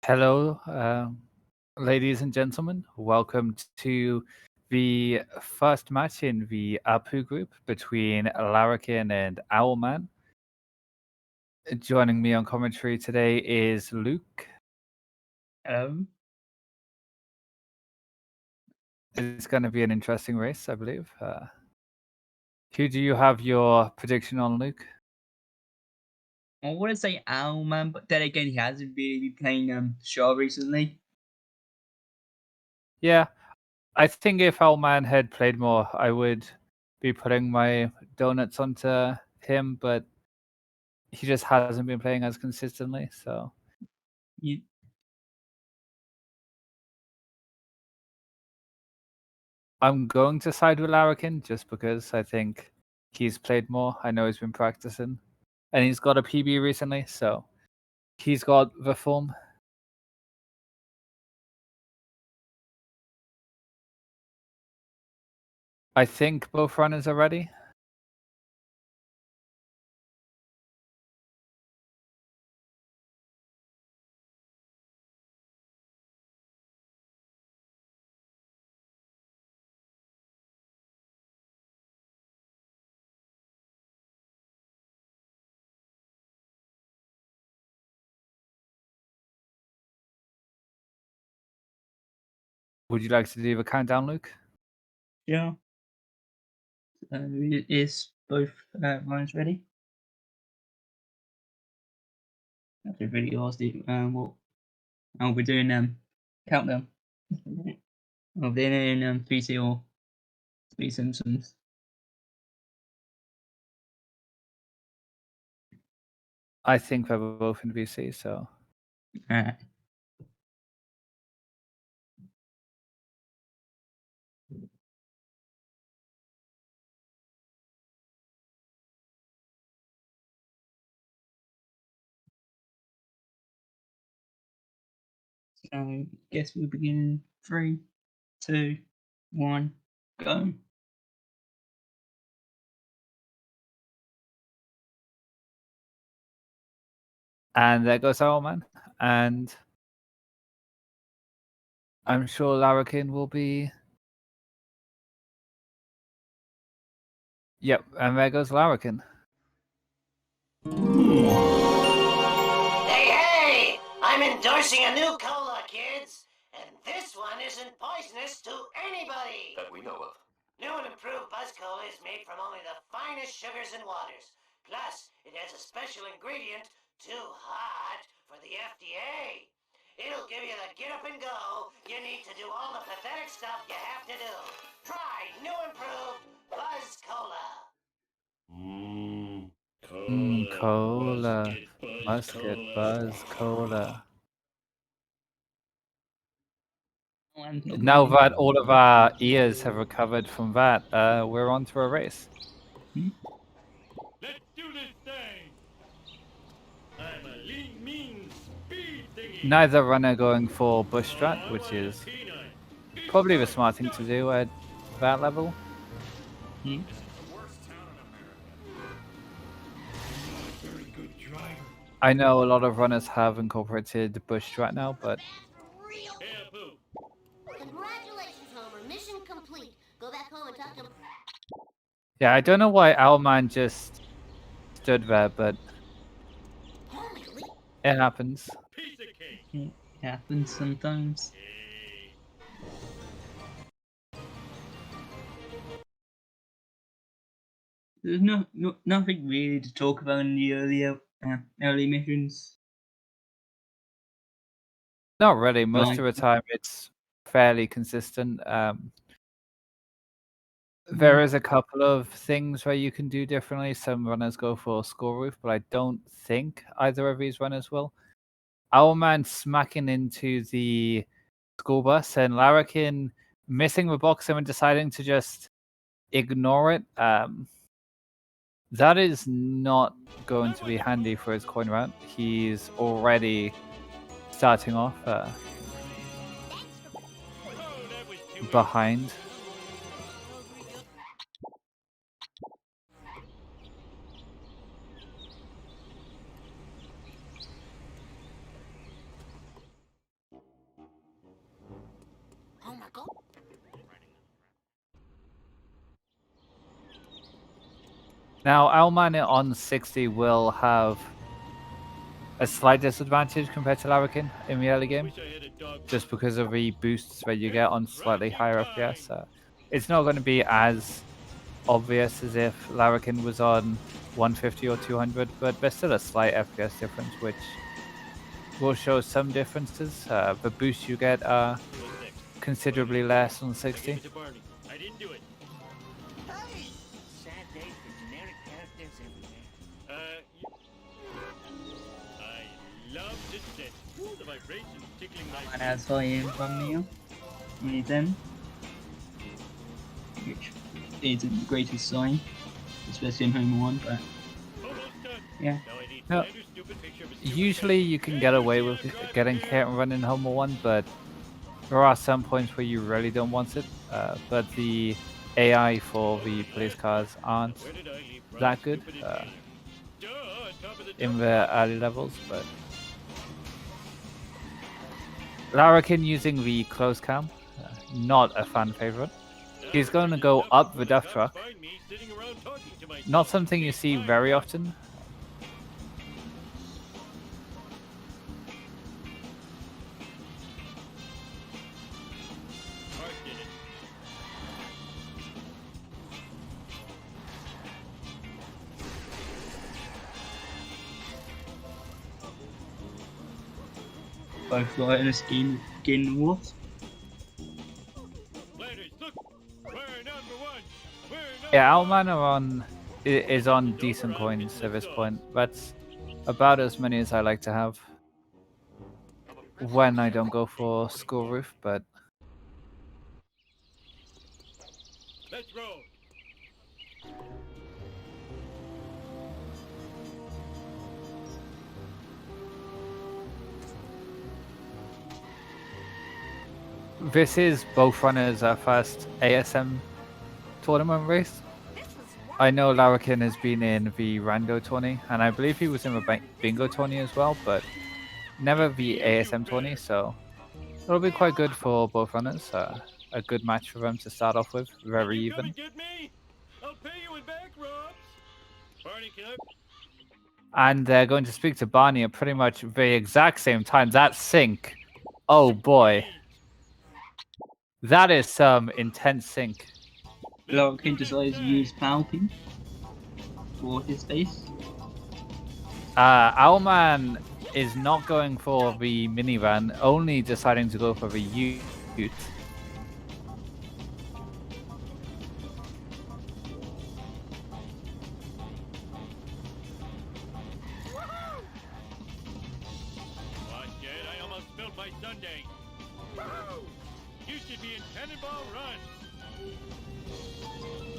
Hello, ladies and gentlemen. Welcome to the first match in the Apu group between Larrakin and Owlman. Joining me on commentary today is Luke. It's going to be an interesting race, I believe. Who do you have your prediction on, Luke? I want to say owlman, but then again, he hasn't really been playing Shaw recently. Yeah, I think if Owlman had played more, I would be putting my donuts onto him, but he just hasn't been playing as consistently, so... You, I'm going to side with Larrakin just because I think he's played more. I know he's been practicing. And he's got a PB recently, so he's got the form. I think both runners are ready. Would you like to do the countdown, Luke? yeah. Is both lines ready? That's a really awesome. What? Oh, we're doing countdown. Oh, then in 3C or 3 Simpsons. I think they're both in VC, so... Alright. So, guess we'll begin in 3, 2, 1, go. And there goes Owlman. And I'm sure Larrakin will be... Yep, and there goes Larrakin. Hey! I'm endorsing a new cola, kids! And this one isn't poisonous to anybody! That we know of. New and improved Buzz Cola is made from only the finest sugars and waters. Plus, it has a special ingredient, too hot for the FDA. It'll give you the get up and go you need to do all the pathetic stuff you have to do. Try new improved Buzz Cola. Cola. Musket Buzz Cola. Now that all of our ears have recovered from that, we're on to a race. Let's do this thing! I'm a lean, mean speed thingy! Neither runner going for bush strat, which is probably the smart thing to do at that level. I know a lot of runners have incorporated bush strat now, but... Congratulations, Homer. Mission complete. Go back home and talk to... Yeah, I don't know why Owlman just stood there, but... It happens. It happens sometimes. There's nothing really to talk about in the early missions. Not really. Most of the time, it's fairly consistent. There is a couple of things where you can do differently. Some runners go for score roof, but I don't think either of these runners will. Owlman smacking into the school bus and Larrakin missing the box and deciding to just ignore it. That is not going to be handy for his coin route. He's already starting off behind. Now, owlman on 60 will have a slight disadvantage compared to Larrakin in the early game, Wish I had a dog. just because of the boosts that you get on slightly higher FPS. It's not going to be as obvious as if Larrakin was on 150 or 200, but there's still a slight FPS difference, which will show some differences. The boosts you get are Who was next? considerably less on I gave 60. it to Barney. I didn't do it. Hey! Sad day for generic characters everywhere. I love this set. Ooh, the vibrations tickling my And as I am from Neil, with them, which isn't the greatest sign, especially in Home 1, but almost done. yeah. Now I need No. Flanders' stupid picture of a stupid Usually face. you can get away with getting hit and run in Homer 1, but there are some points where you really don't want it. But the AI for the police cars aren't Where did I leave that Ron's good stupid inhaler? Duh, on top of the in dump. the early levels, but Larrakin using the close cam, not a fan favorite. He's going to go up the duff truck, Find me sitting around talking to myself. not something you see very often. Mark did it. Both light and a skin wolf. Flanders, look! We're number one! We're number Yeah, owlman is on decent coins at this point. That's about as many as I like to have when I don't go for school roof, but Let's roll! this is both runners' first ASM tournament race. I know Larrakin has been in the Rango tourney, and I believe he was in the Bingo tourney as well, but never the ASM tourney, so it'll be quite good for both runners. A good match for them to start off with, very You come even. and get me? I'll pay you in back, Robs! Barney, can I... And they're going to speak to Barney at pretty much the exact same time. That sync. Oh boy. That is some intense sync. Larkin decides to use Falcon for his face. Owlman is not going for the minivan, only deciding to go for the ute. Watch it, I almost spilled my sundae. You should be in Cannonball Run!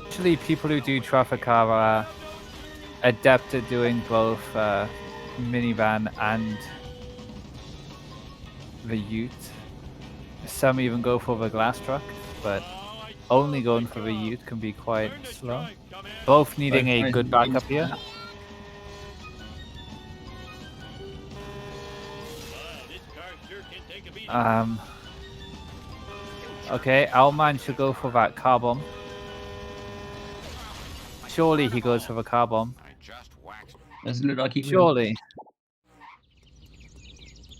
Actually, people who do traffic are adept at doing both minivan and the ute. Some even go for the glass truck, but only going for the ute can be quite Learn to slow. drive, dumbass. Both needing a Both good runners backup here. Wow, this car sure can take a beating. Okay, Owlman should go for that car bomb. Surely he goes for the car bomb. Doesn't look like he will. Surely.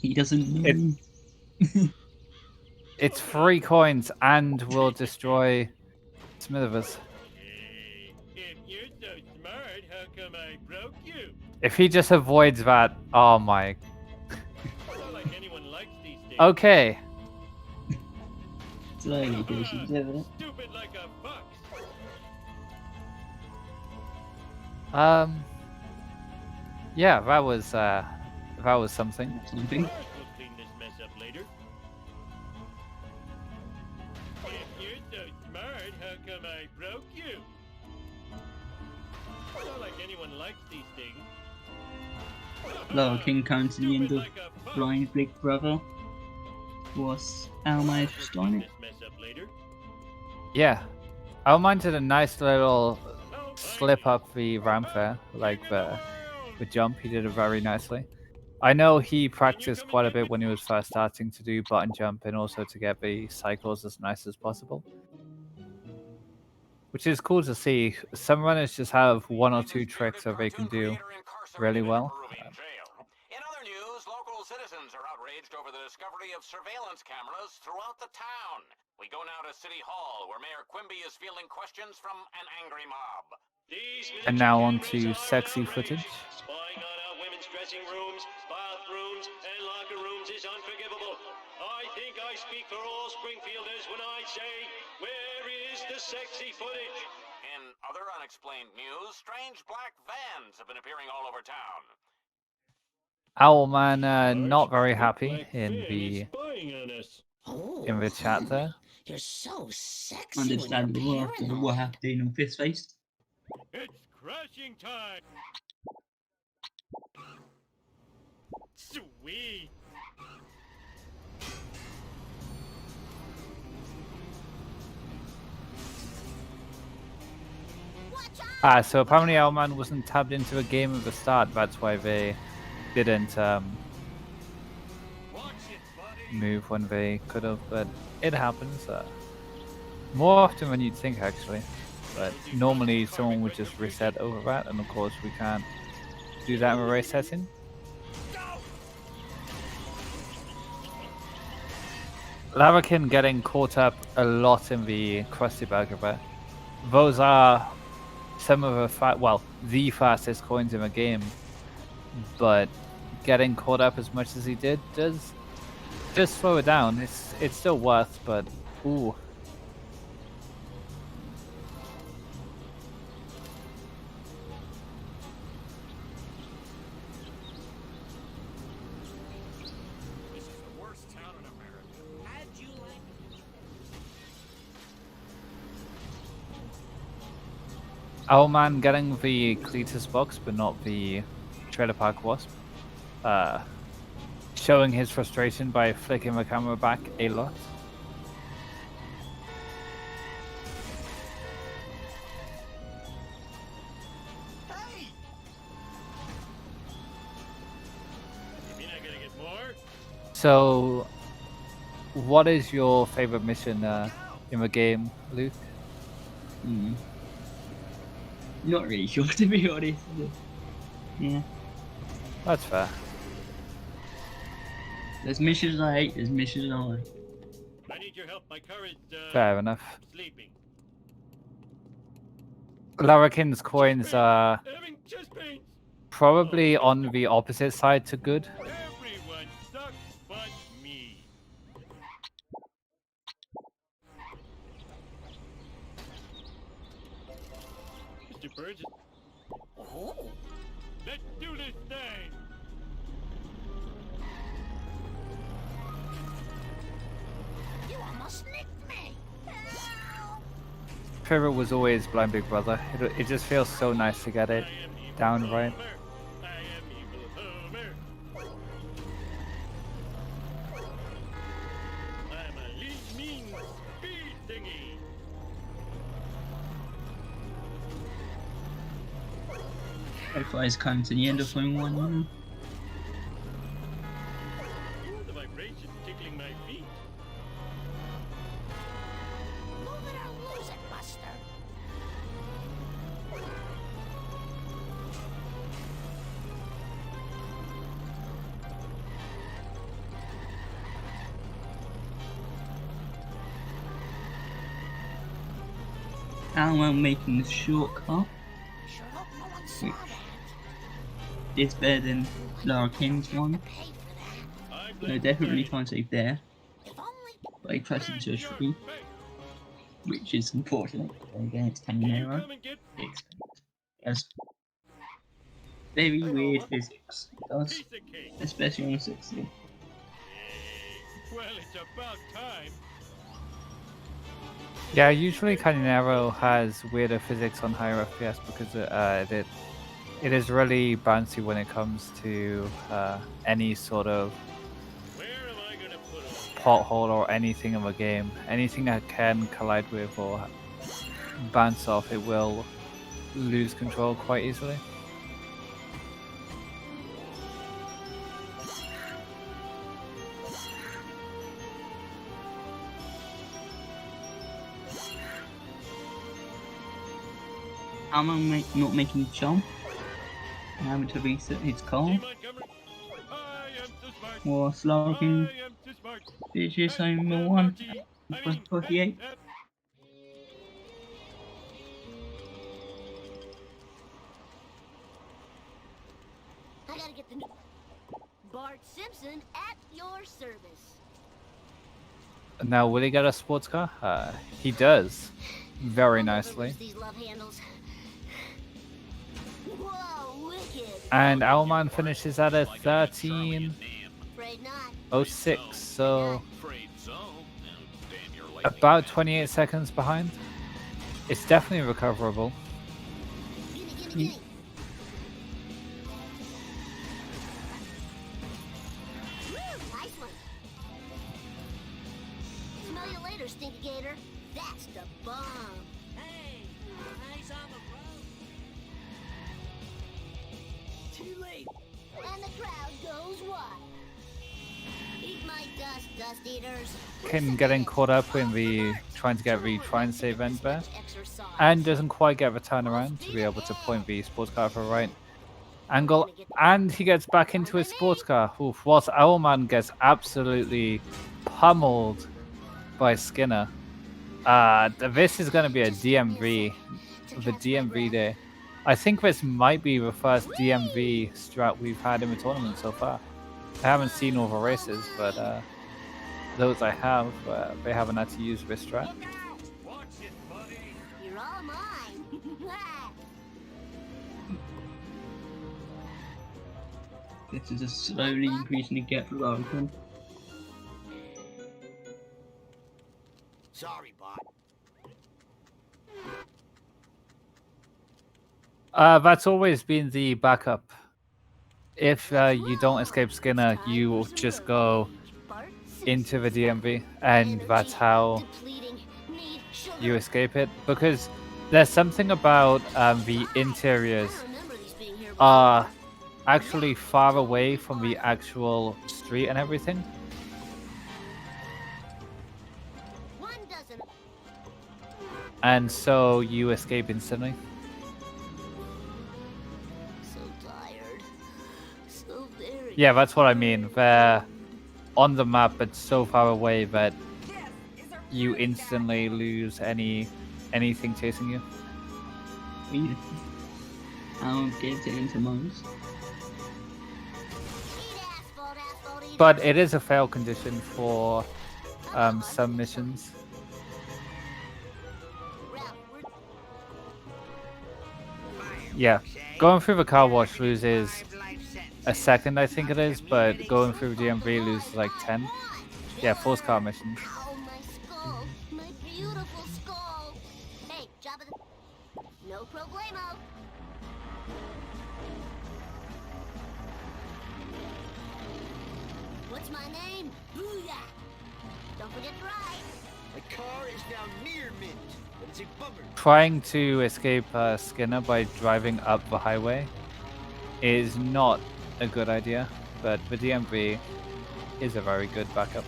He doesn't know. It's 3 coins and will destroy Smithers. Hey, if you're so smart, how come I broke you? If he just avoids that, oh my. It's not like anyone likes these things. Okay, Slowly, patience, isn't it? Stupid like a fox. yeah, that was something. Something. Cars will clean this mess up later. If you're so smart, how come I broke you? It's not like anyone likes these things. Larkin comes to the end Stupid of like a fox. Blind Big Brother. Was Alma Cars will starting clean it? this mess up later. Yeah, Owlman did a nice little Oh, slip up the ramp there, like the jump. He did it very nicely. I know he practiced quite a bit when he was first starting to do button jump and also to get the cycles as nice as possible. which is cool to see. Some runners just have one or two tricks that they can do really well. In other news, local citizens are outraged over the discovery of surveillance cameras throughout the town. We go now to City Hall, where Mayor Quimby is fielding questions from an angry mob. And now on to sexy footage. Spying on our women's dressing rooms, bathrooms, and locker rooms is unforgivable. I think I speak for all Springfielders when I say, where is the sexy footage? In other unexplained news, strange black vans have been appearing all over town. Owlman not very happy in the Oh, chat there. You're so sexy Understandable when you're after paranoid. what happened on Fist Face. It's crashing time! Sweet! So apparently Owlman wasn't tabbed into a game at the start. That's why they didn't move when they could have. But it happens more often than you'd think, actually. But normally someone would just reset over that, and of course we can't do that in a race setting. Larrakin getting caught up a lot in the Krusty Burger there. Those are some of the fastest coins in the game, but getting caught up as much as he did does just slow it down. It's still worth, but ooh. This is the worst town in America. How'd you like Owlman getting the Cletus box, but not the Trailer Park Wasp. Showing his frustration by flicking the camera back a lot. Hey! You mean I gotta get more? So, what is your favorite mission in the game, Luke? Not really sure, to be honest. Yeah. That's fair. There's missions I hate, there's missions I like. I need your help. My car is, Fair enough. sleeping. Larrakin's coins are Having chest pains. probably on the opposite side to good. Everyone sucks but me. Mr. Burns, Oh, let's do this thing. you almost nicked me. Help! Favorite was always Blind Big Brother. It just feels so nice to get it I am evil down right. Homer. I am evil Homer. I'm a lean, mean speed thingy. Firefly's come to the end of phone one. The vibration's tickling my feet. Move it or lose it, Buster. Owlman making the shortcut. Sure hope no one saw that. It's better than Larrakin's one. Pay for that. I'm No, Black definitely Friday. trying to save there, If only but he crashed into a Your tree, face. which is unfortunate. Again, it's Can you Caminero. come and get Yes. Very weird physics. It does, piece of cake? especially on 60. Well, it's about time. Yeah, usually Caminero has weirder physics on higher FPS because it is really bouncy when it comes to any sort of Where am I gonna put all pothole or anything in the game. Anything that can collide with or bounce off, it will lose control quite easily. Owlman not making jump and having to reset his car. See, Montgomery, I am too smart. Whilst Larrakin I am too smart. finishes home in 1 for 48. I gotta get the new Bart Simpson at your service. Now, will he get a sports car? He does. Very I'll never nicely. lose these love handles. Whoa, wicked. And Owlman finishes at a 13:06. Afraid not. So Afraid so. And damn, you're late. about 28 seconds behind. It's definitely recoverable. Gimme, gimme, gimme. Woo, nice one. Smell you later, Stinky Gator. That's the bomb. Hey, nice on the road. Too late. And the crowd goes wild. Eat my dust, dust eaters. Kin getting caught up in the trying to get the try and save end there. Exercise. And doesn't quite get the turnaround to be able to point the sports car for a right angle. And he gets back into his sports car. Oof, whilst Owlman gets absolutely pummeled by Skinner. This is going to be a DMV. The DMV day. I think this might be the first DMV strat we've had in the tournament so far. I haven't seen all the races, but those I have, they haven't had to use this strat. Watch it, buddy. You're all mine. This is just slowly increasing the gap for Larrakin. Sorry, Bart. That's always been the backup. If you don't escape Skinner, you will just go Bart into the DMV, and that's how you escape it. Because there's something about the interiors are actually far away from the actual street and everything. And so you escape instantly. So tired. So very. Yeah, that's what I mean. They're on the map, but so far away that you instantly lose anything chasing you. I'll get it into most. But it is a fail condition for some missions. Yeah, going through the car wash loses a second, I think it is, but going through DMV loses like 10. Yeah, force car missions. Ow, my skull. My beautiful skull. Hey, job of the... No problemo. What's my name? Booyah. Don't forget to ride. My car is now near mint, but it's a bummer. Trying to escape Skinner by driving up the highway is not a good idea, but the DMV is a very good backup.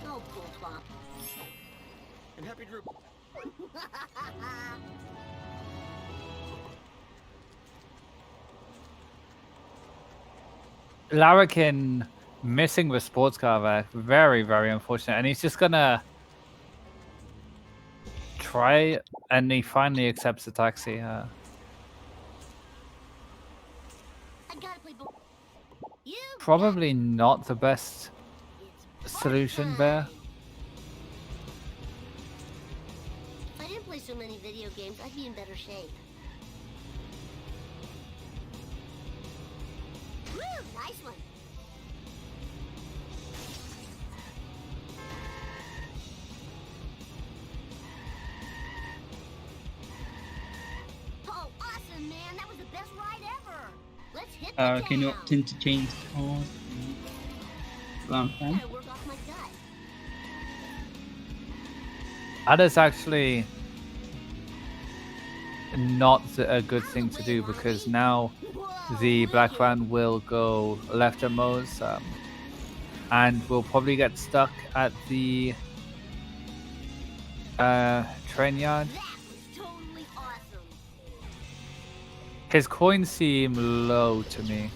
Oh, cool twop. And happy Drew. Larrakin missing the sports car there. Very, very unfortunate. And he's just gonna try, and he finally accepts the taxi. I gotta play ball. You Probably not the best It's solution time. there. If I didn't play so many video games, I'd be in better shape. Woo! Nice one. Oh, awesome, man! That was the best ride ever. Let's hit the Larrakin town. opting to change cars. Round 10. Gotta work off my gut. That is actually not a good thing to do, because now the black van will go left at Moe's, and we'll probably get stuck at the train yard. That was totally awesome. His coins seem low to me.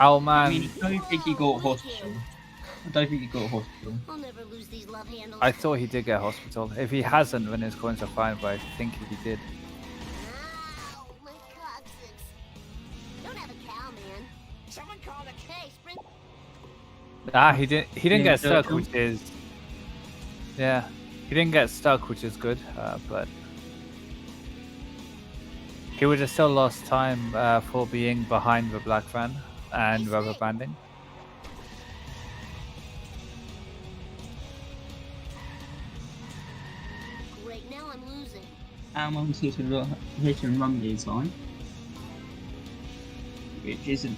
I mean, Owlman, I don't think he got hospital. I don't think he got hospital. I'll never lose these love handles. I thought he did get hospital. If he hasn't, then his coins are fine, but I think he did. Ow, my coccyx. Don't have a cow, man. Someone call a Hey, Spring. Ah, he didn't Yeah, get stuck, Churchill. which is, yeah, he didn't get stuck, which is good, but he would have still lost time for being behind the black van and rubber banding. Great, now I'm losing. Almon's hit and run design, which isn't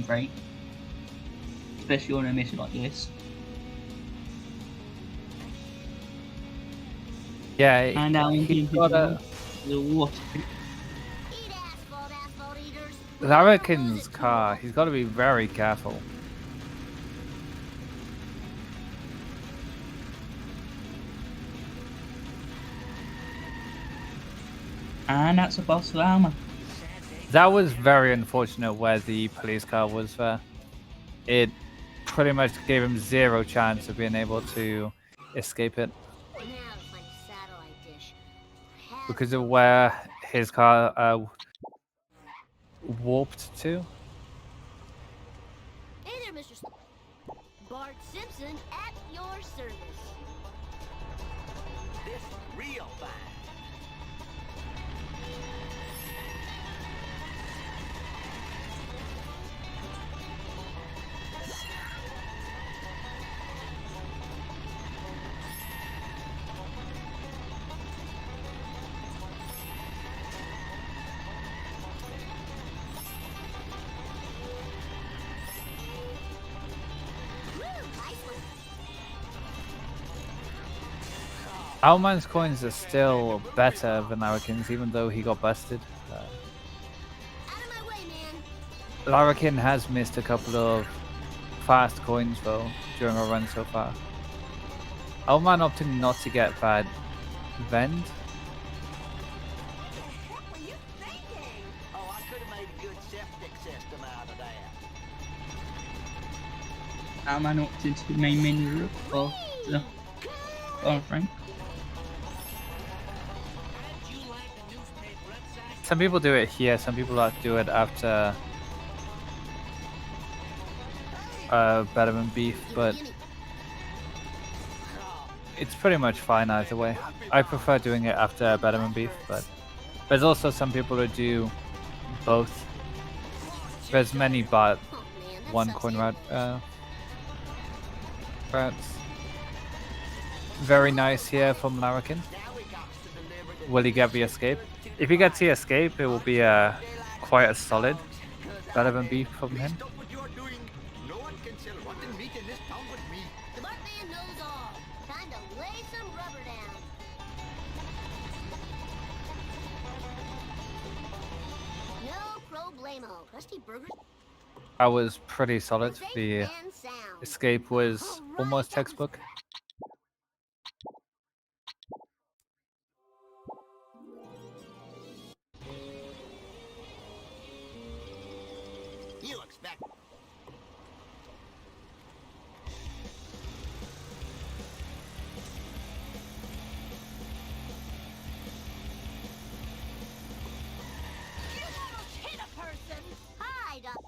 great, especially on a mission like this. Yeah, And Almond he's being got a the water. Eat asphalt eaters. Larrakin's car. He's got to be very careful. And that's a boss of Alma. That was very unfortunate where the police car was there. It pretty much gave him zero chance of being able to escape it Now to find a satellite dish. because of where his car warped to. Hey there, Mr. Bart Simpson at your service. This real fine. Woo, nice one. Owlman's coins are still better than Larrakin's, even though he got busted. Out of my way, man. Larrakin has missed a couple of fast coins though during our run so far. Owlman opting not to get that vend. What were you thinking? Oh, I could have made a good septic system out of that. Alma opted to the main menu of the frame. Some people do it here, some people like to do it after better than beef, but Gimme. it's pretty much fine either way. I prefer doing it after better than beef, but there's also some people who do both. There's many but Oh, man, that one sucks, coin man. routes. Very nice here from Larrakin. Will he get the escape? If he gets the escape, it will be quite a solid better than beef from him. Stop what you're doing. No one can sell rotten meat in this town but me. The Bartman knows all. Time to lay some rubber down. No problemo. Krusty Burgers. I was pretty solid. Safe The and sound. escape was almost textbook. You expect. You almost hit a person. Hi, Doc.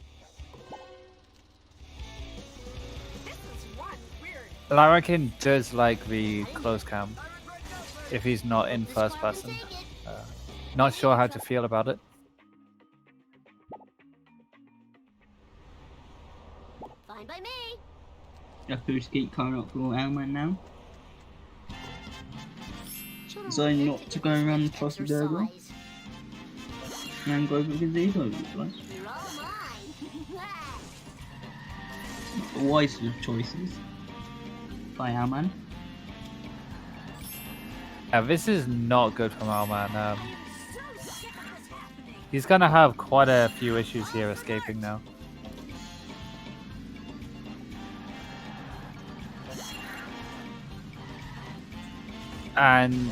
This is one weird. Larrakin does like the close cam if he's not in first person. Not sure how to feel about it. Fine by me. Have to escape car up for Alma now. Children So want their not to ticket go with around the across the burger? exercise. And go over the gazebo, looks like. You're all mine. Not the wisest of choices by Alman. This is not good from owlman. He's gonna have quite a few issues here escaping now. And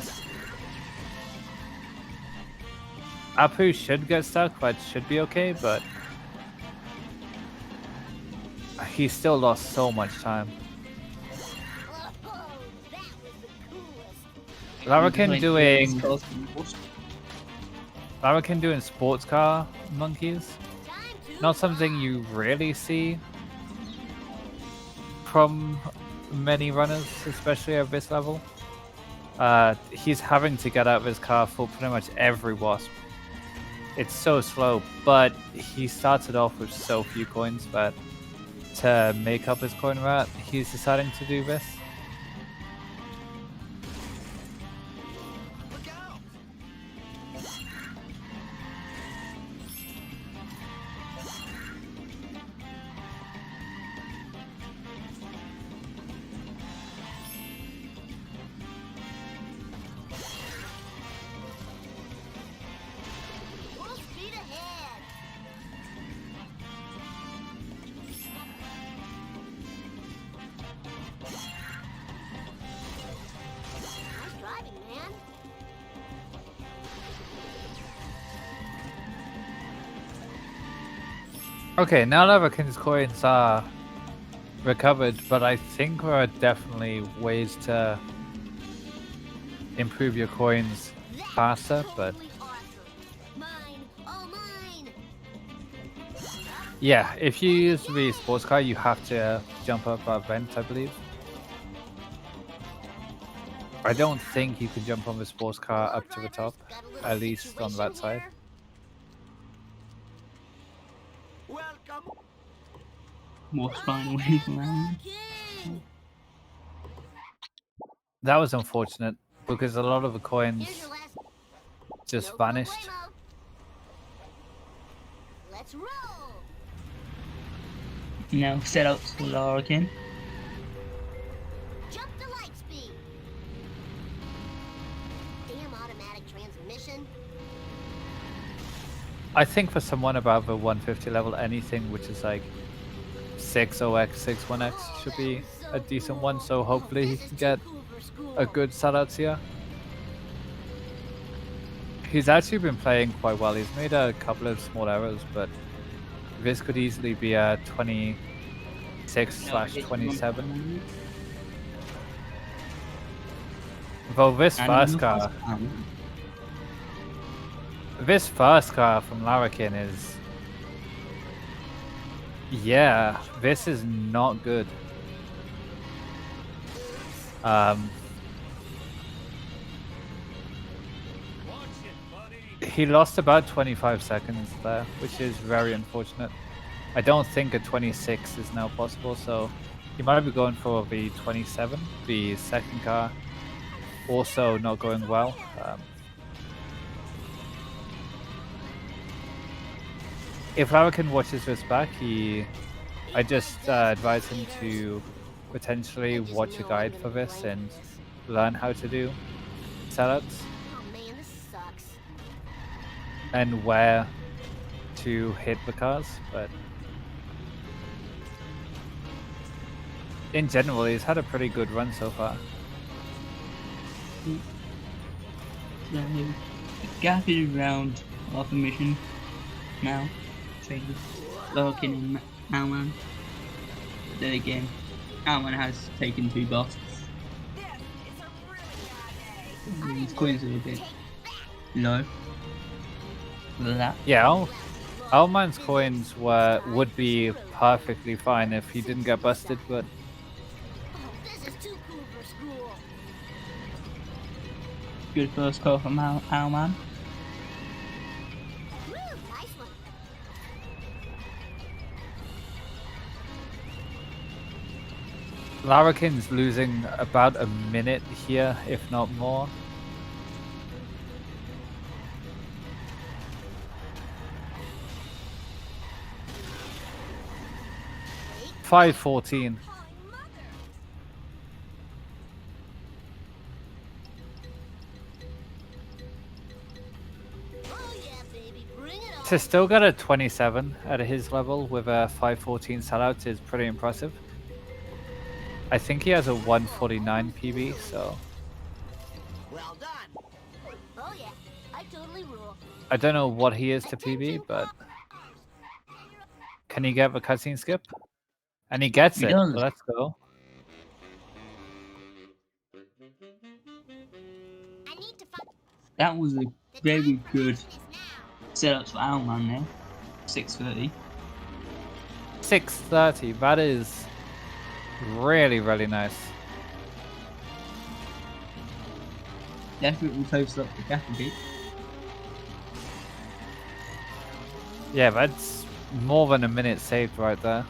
Apu should get stuck, but should be okay, but he still lost so much time. Oh, that was the coolest. Larrakin doing sports car monkeys. Time to Not something you really see from many runners, especially at this level. He's having to get out of his car for pretty much every wasp. It's so slow, but he started off with so few coins that to make up his coin rat, he's deciding to do this. full speed ahead. Nice driving, man. Okay, now Larrakin's coins are recovered, but I think there are definitely ways to improve your coins That's faster, but totally awesome. Mine, all mine. yeah, if you use the sports car, you have to jump up a vent, I believe. I don't think you can jump on the sports car up to the top, Got a little at least on that situation side. here. Welcome. More spine away from that. Larrakin. That was unfortunate because a lot of the coins Here's your last. just No vanished. problemo. Let's roll. Now set up for Larrakin. Jump to light speed. Damn automatic transmission. I think for someone above the 150 level, anything which is like 6OX, 61X should be a decent one, so hopefully he can get a good sellout here. He's actually been playing quite well. He's made a couple of small errors, but this could easily be a 26/27. Though this first car from Larrakin is... yeah, this is not good. He lost about 25 seconds there, which is very unfortunate. I don't think a 26 is now possible, so he might be going for the 27. The second car also not going well. If Larrakin watches this back, I just advise him to potentially watch a guide for this and learn how to do sellouts Oh man, this sucks. and where to hit the cars. But in general, he's had a pretty good run so far. So the gap is around half a mission now. Between Larrakin and owlman. But then again, owlman has taken 2 busts. His coins are a bit low. For that. Yeah, owlman's coins would be perfectly fine if he didn't get busted, but Oh, this is too cool for school. Good first call from owlman. Woo, nice one. Larrakin's losing about a minute here, if not more. Wait. 5:14. To still get a 27 at his level with a 514 sellout is pretty impressive. I think he has a 149 PB, so Well done. Oh yeah, I totally rule. I don't know what he is to PB, but can he get the cutscene skip? And he gets He it. does. Let's go. I need to find That was a the very time for good action is now. setup for Owlman there. 6:30. 630. That is really, really nice. Definitely close up the gap a bit. Yeah, that's more than a minute saved right there. I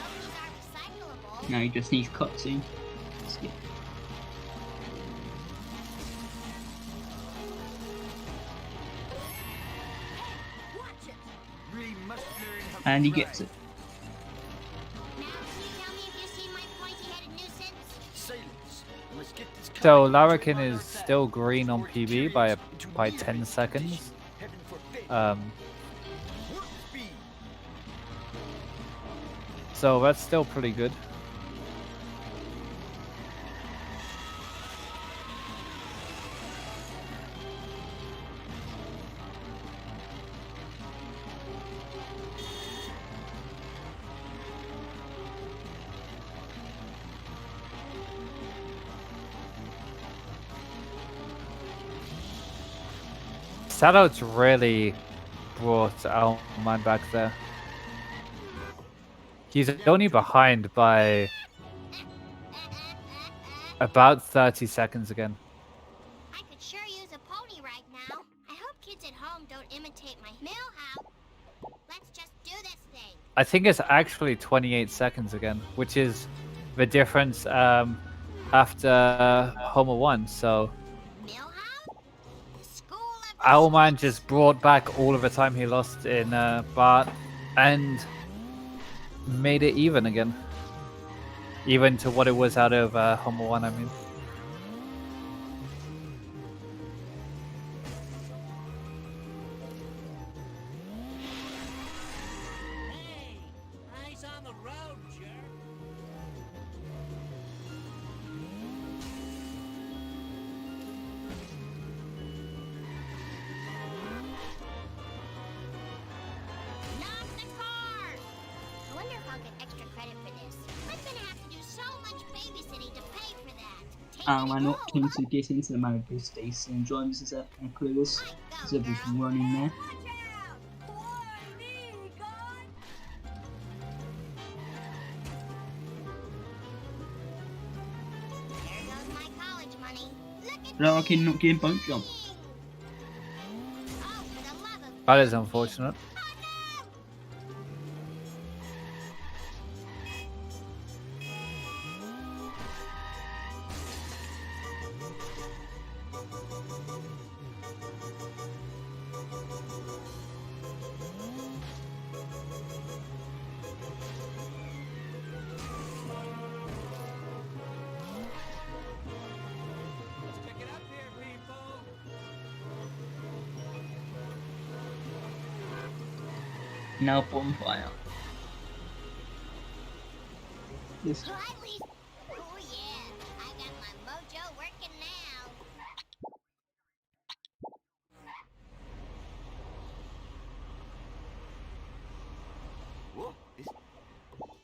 hope these are recyclable. Now he just needs cutscene. Skip. Watch it. And he gets it. Now, can you tell me if you see my pointy-headed nuisance? So Larrakin is still green on PB by 10 seconds. So that's still pretty good. Shadow's really brought Owlman back there. He's only behind by about 30 seconds again. I could sure use a pony right now. I hope kids at home don't imitate my millhouse. Let's just do this thing. I think it's actually 28 seconds again, which is the difference after Homer 1. So Millhouse? The school of the Owlman just brought back all of the time he lost in Bart and made it even again. Even to what it was out of Homer 1, I mean. Hey, eyes on the road, jerk. Knock the car! I wonder if I'll get extra credit for this. I'm gonna have to do so much babysitting to pay for that. Take it Owlman and not go. keen to get into the manager station and join us as and clueless. So there's running there. Watch out! Why me, God? There goes my college money. Look at Larrakin not getting bump jump. me! Oh, for the love of That is unfortunate. Oh, no! Let's pick it up here, people. Now bonfire. This Well, at least... Oh, yeah. I got my mojo working now. Whoa,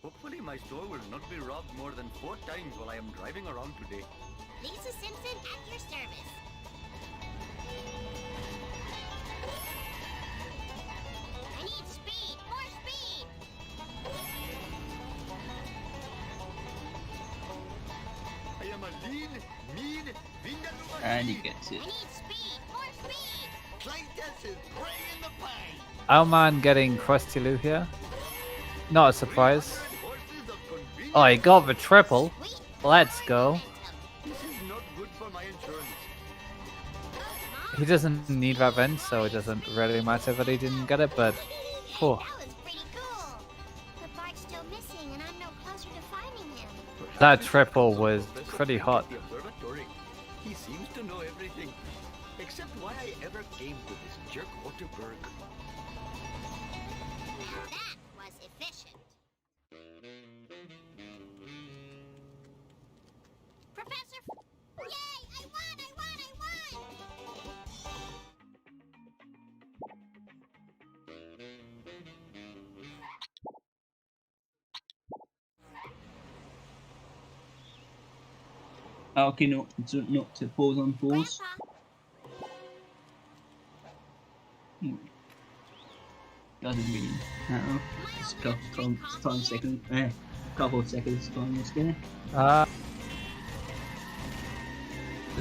hopefully my store will not be robbed more than 4 times while I am driving around today. Lisa Simpson at your service. I need speed. More speed. I am a lean, mean, Vindaluga and he gets I it. need speed. More speed. Clientess is prey in the pie. Owlman getting Krusty Lou here. Not a surprise. Horses of convenience. Oh, he got the triple. Sweet. Let's go. This is not good for my insurance. He doesn't need that vent, so it doesn't really matter that he didn't get it, but That oh, was pretty cool. But Bart's still missing, and I'm no closer to finding him. that triple was pretty hot. The observatory. He seems to know everything, except why I ever came to this jerk Otterberg. Now that was efficient. Professor... Yay! I won! I won! I won! Okay, not to pause on pause. Grandpa, Doesn't really matter. Just a couple of seconds time this game.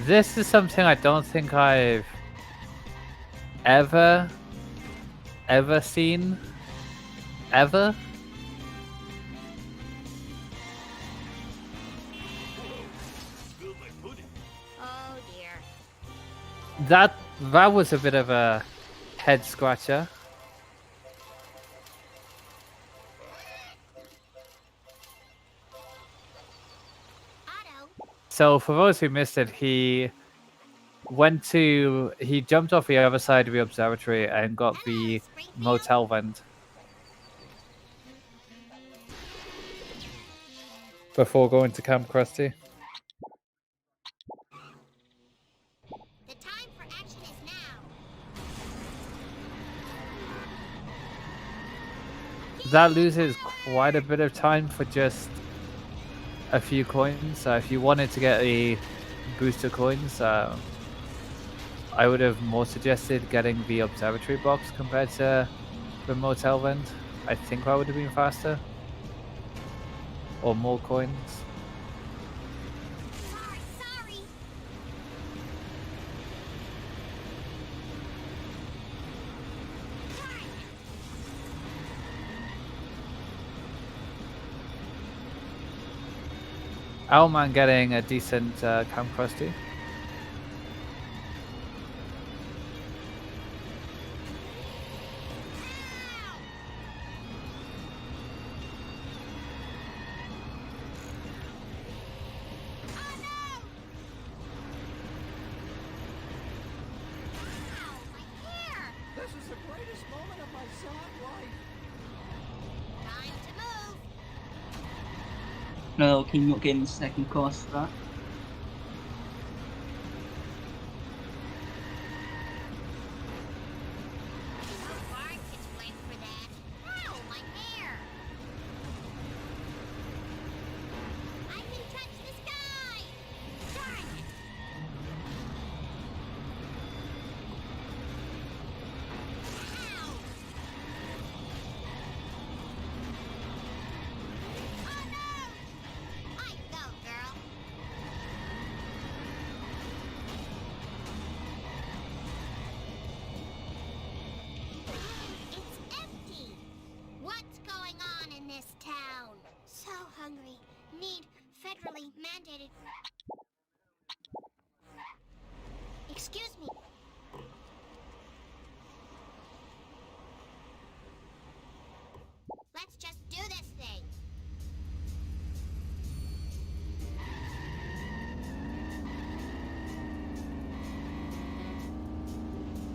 This is something I don't think I've ever seen. Ever? oh dear. That was a bit of a head scratcher. Otto, So for those who missed it, he jumped off the other side of the observatory and got the Springfield. motel vent before going to Camp Krusty. The time for action is now. That loses quite a bit of time for just a few coins. So if you wanted to get the booster coins, I would have more suggested getting the observatory box compared to the motel vent. I think that would have been faster. Or more coins. Sorry. Owlman getting a decent Camp Krusty. This is the greatest moment of my sad life. Time to move. No, okay, not getting the second cost for that. Bart gets blamed for that. Ow, my hair. I can touch the sky. Darn it. Ow. Oh no! I go, girl. It's empty. What's going on in this town? So hungry. Need federally mandated. Excuse me. Let's just do this thing.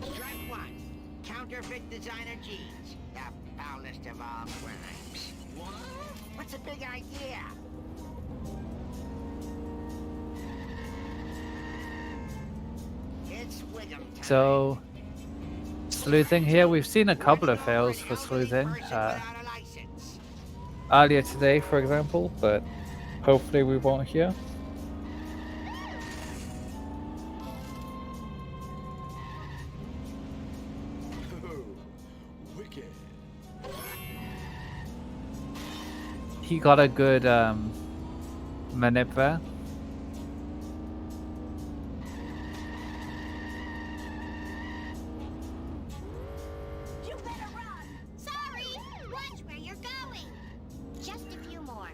Strike one. Counterfeit designer jeans. The foulest of all crimes. What? What's a big idea? It's Wiggum time. So, sleuthing here. We've seen a couple of fails for sleuthing. Earlier today, for example, but hopefully we won't here. Wicked. He got a good manip there. You better run. Sorry. Watch where you're going. Just a few more.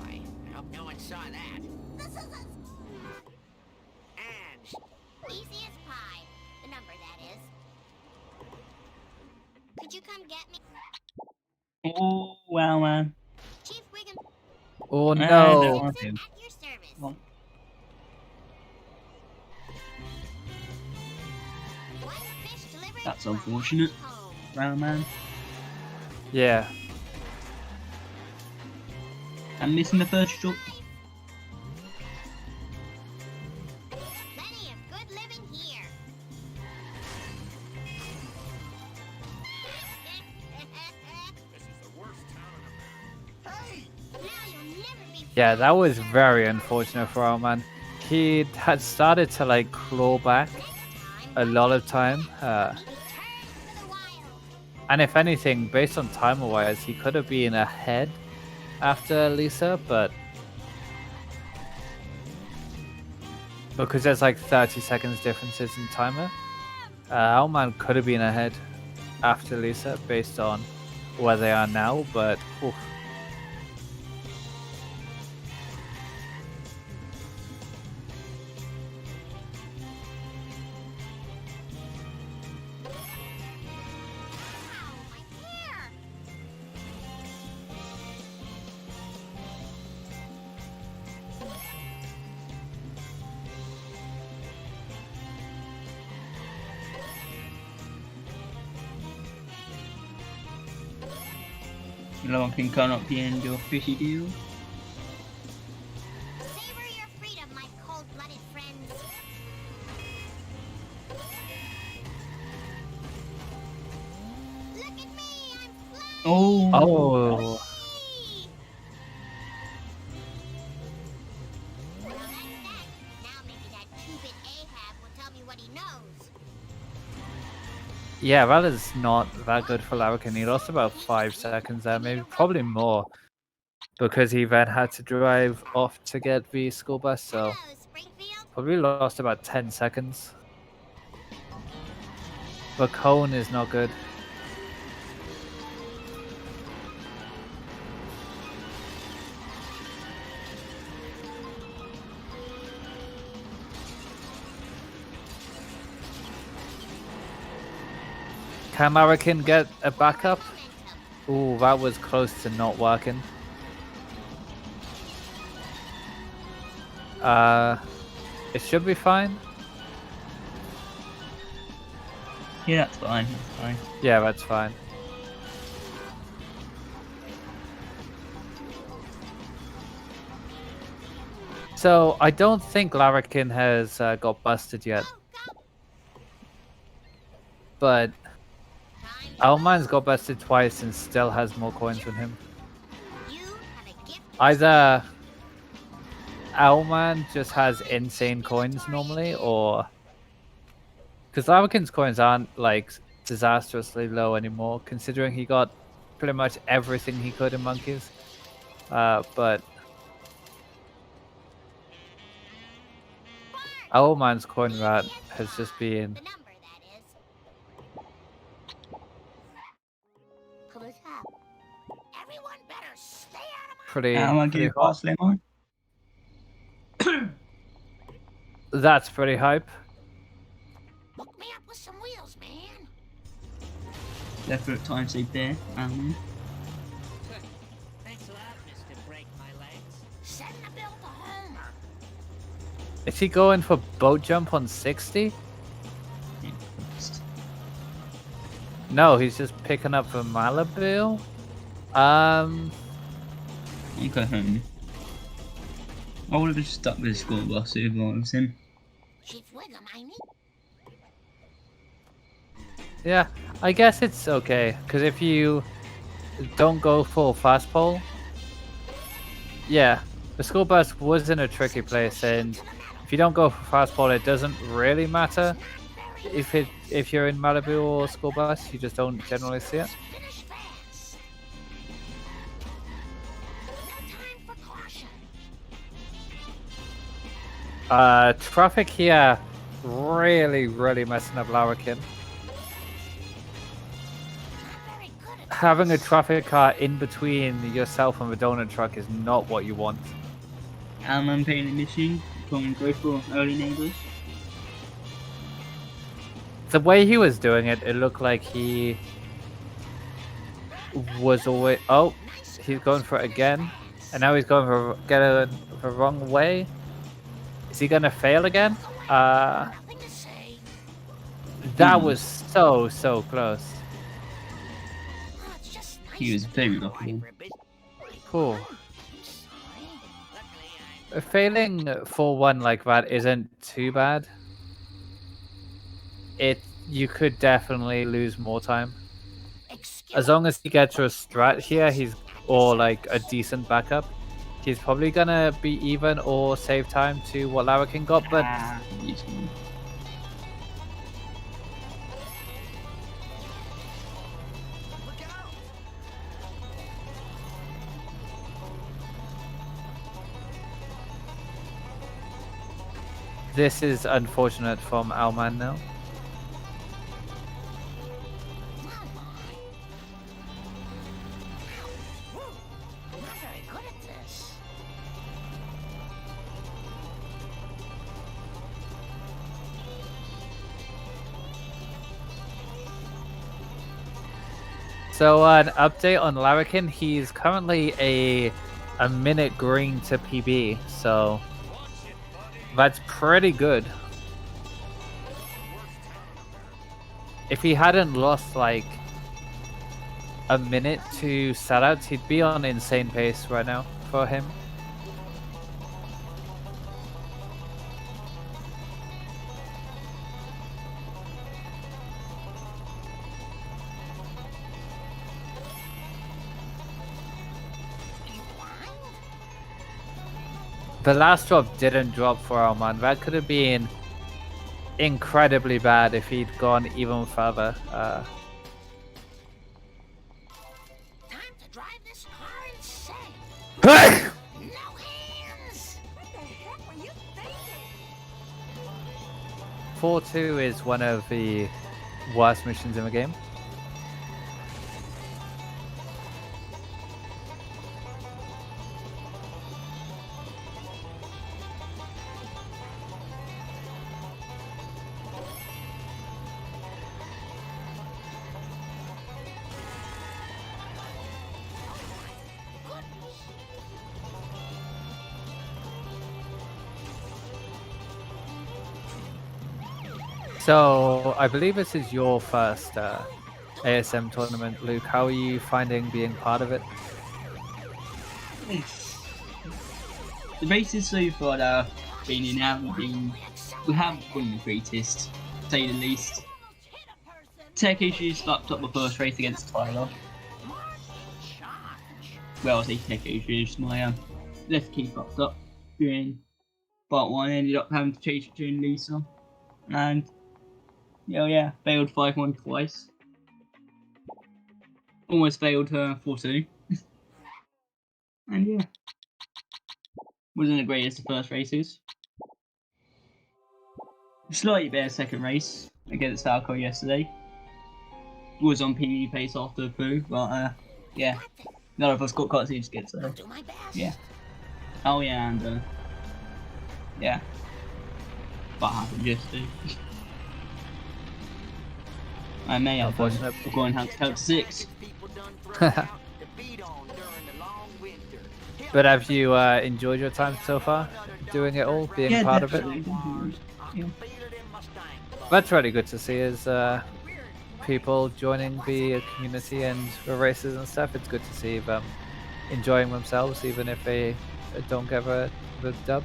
I hope no one saw that. This is And easy as pie. The number, that is. Could you come get me? Oh, wow, man. Chief Wiggum. Oh no, no! I At do. your service. Come on. One fish delivered That's to a unfortunate. happy home. Owlman. Yeah. I'm missing the first shot. Plenty of good living here. This is the worst town in America. Now you'll never be Yeah, that was very unfortunate for Owlman. He had started to like claw back a lot of time. returned to the wild. And if anything, based on timer-wise, he could have been ahead after Lisa, but because there's like 30 seconds differences in timer, Owlman could have been ahead after Lisa based on where they are now, but oof. Ow, my hair. Larrakin come up here and do a fishy deal. Savor your freedom, my cold-blooded friends. Look at me, I'm flying. Oh. Oh, Whee! Well, that's that. Now maybe that two-bit Ahab will tell me what he knows. yeah, that is not that good for Larrakin. He lost about 5 seconds there, maybe probably more, because he then had to drive off to get the school bus, so Hello, Springfield. probably lost about 10 seconds. The cone is not good. Can Larrakin get a backup? Momentum. Ooh, that was close to not working. It should be fine. Yeah, that's fine. That's fine. Yeah, that's fine. So I don't think Larrakin has got busted yet, Go, go. but Time to Owlman's move. got busted twice and still has more coins than him. You have a gift. Either Owlman just has insane coins normally, or because Larrakin's coins aren't like disastrously low anymore, considering he got pretty much everything he could in monkeys. But Owlman's coin rat has just been The number, that is. Pull it up. Everyone better stay out of my... pretty I'm gonna pretty give hot. pass lemon. That's pretty hype. Hook me up with some wheels, man. Definite time save there. Thanks a lot, Mr. Break My Legs. Send the bill to Homer. Is he going for boat jump on 60? No, he's just picking up the Malibu. Okay, home. I would have just stuck with the school bus if I was him. Chief Wiggum, I need... Yeah, I guess it's okay, because if you don't go full fast pole, yeah, the school bus was in a tricky place, and if you don't go for fast pole, it doesn't really matter if you're in Malibu or school bus. You just don't generally see it. Finish fast. No time for caution. Traffic here really messing up Larrakin. Not very good at Having a traffic car in between yourself and the donut truck is not what you want. I'm paying the mission. Come and go for early neighbours. The way he was doing it, it looked like he was always... Oh, he's going for it again. And now he's going the wrong way. Is he gonna fail again? Nothing to say. That was so close. Oh, it's just nice He was to be very alive lucky. for a bit. Cool. Sorry. Failing 4-1 like that isn't too bad. You could definitely lose more time. Excuse As long as he gets a strat here, or like a decent backup, he's probably gonna be even or save time to what Larrakin got, but Useful. this is unfortunate from Owlman now. I'm not very good at this. So an update on Larrakin, he's currently a minute green to PB, so that's pretty good. If he hadn't lost like a minute to sellouts, he'd be on insane pace right now for him. The last drop didn't drop for Owlman. That could have been incredibly bad if he'd gone even further. Time to drive this car insane. No hands. What the heck were you thinking? 4-2 is one of the worst missions in the game. So, I believe this is your first ASM tournament, Luke. How are you finding being part of it? The races so far that I've been in we haven't been the greatest, to say the least. Tech issues fucked up the first race against Tyler. Well, I say tech issues, my left key fucked up during part 1, ended up having to change it during Lisa. And yeah, failed 5-1 twice. Almost failed her 4-2. And yeah. Wasn't the greatest of first races. Slightly better second race against Falco yesterday. Was on PB pace after Pooh, but yeah. None of us got cutscenes to get so. Do my best. Yeah. Oh yeah, and yeah. What happened yesterday? I may have Unfortunate. we're going to count to 6. But have you enjoyed your time so far, doing it all, being part of it? Yeah. That's really good to see, is people joining the community and the races and stuff. It's good to see them enjoying themselves, even if they don't get the dub.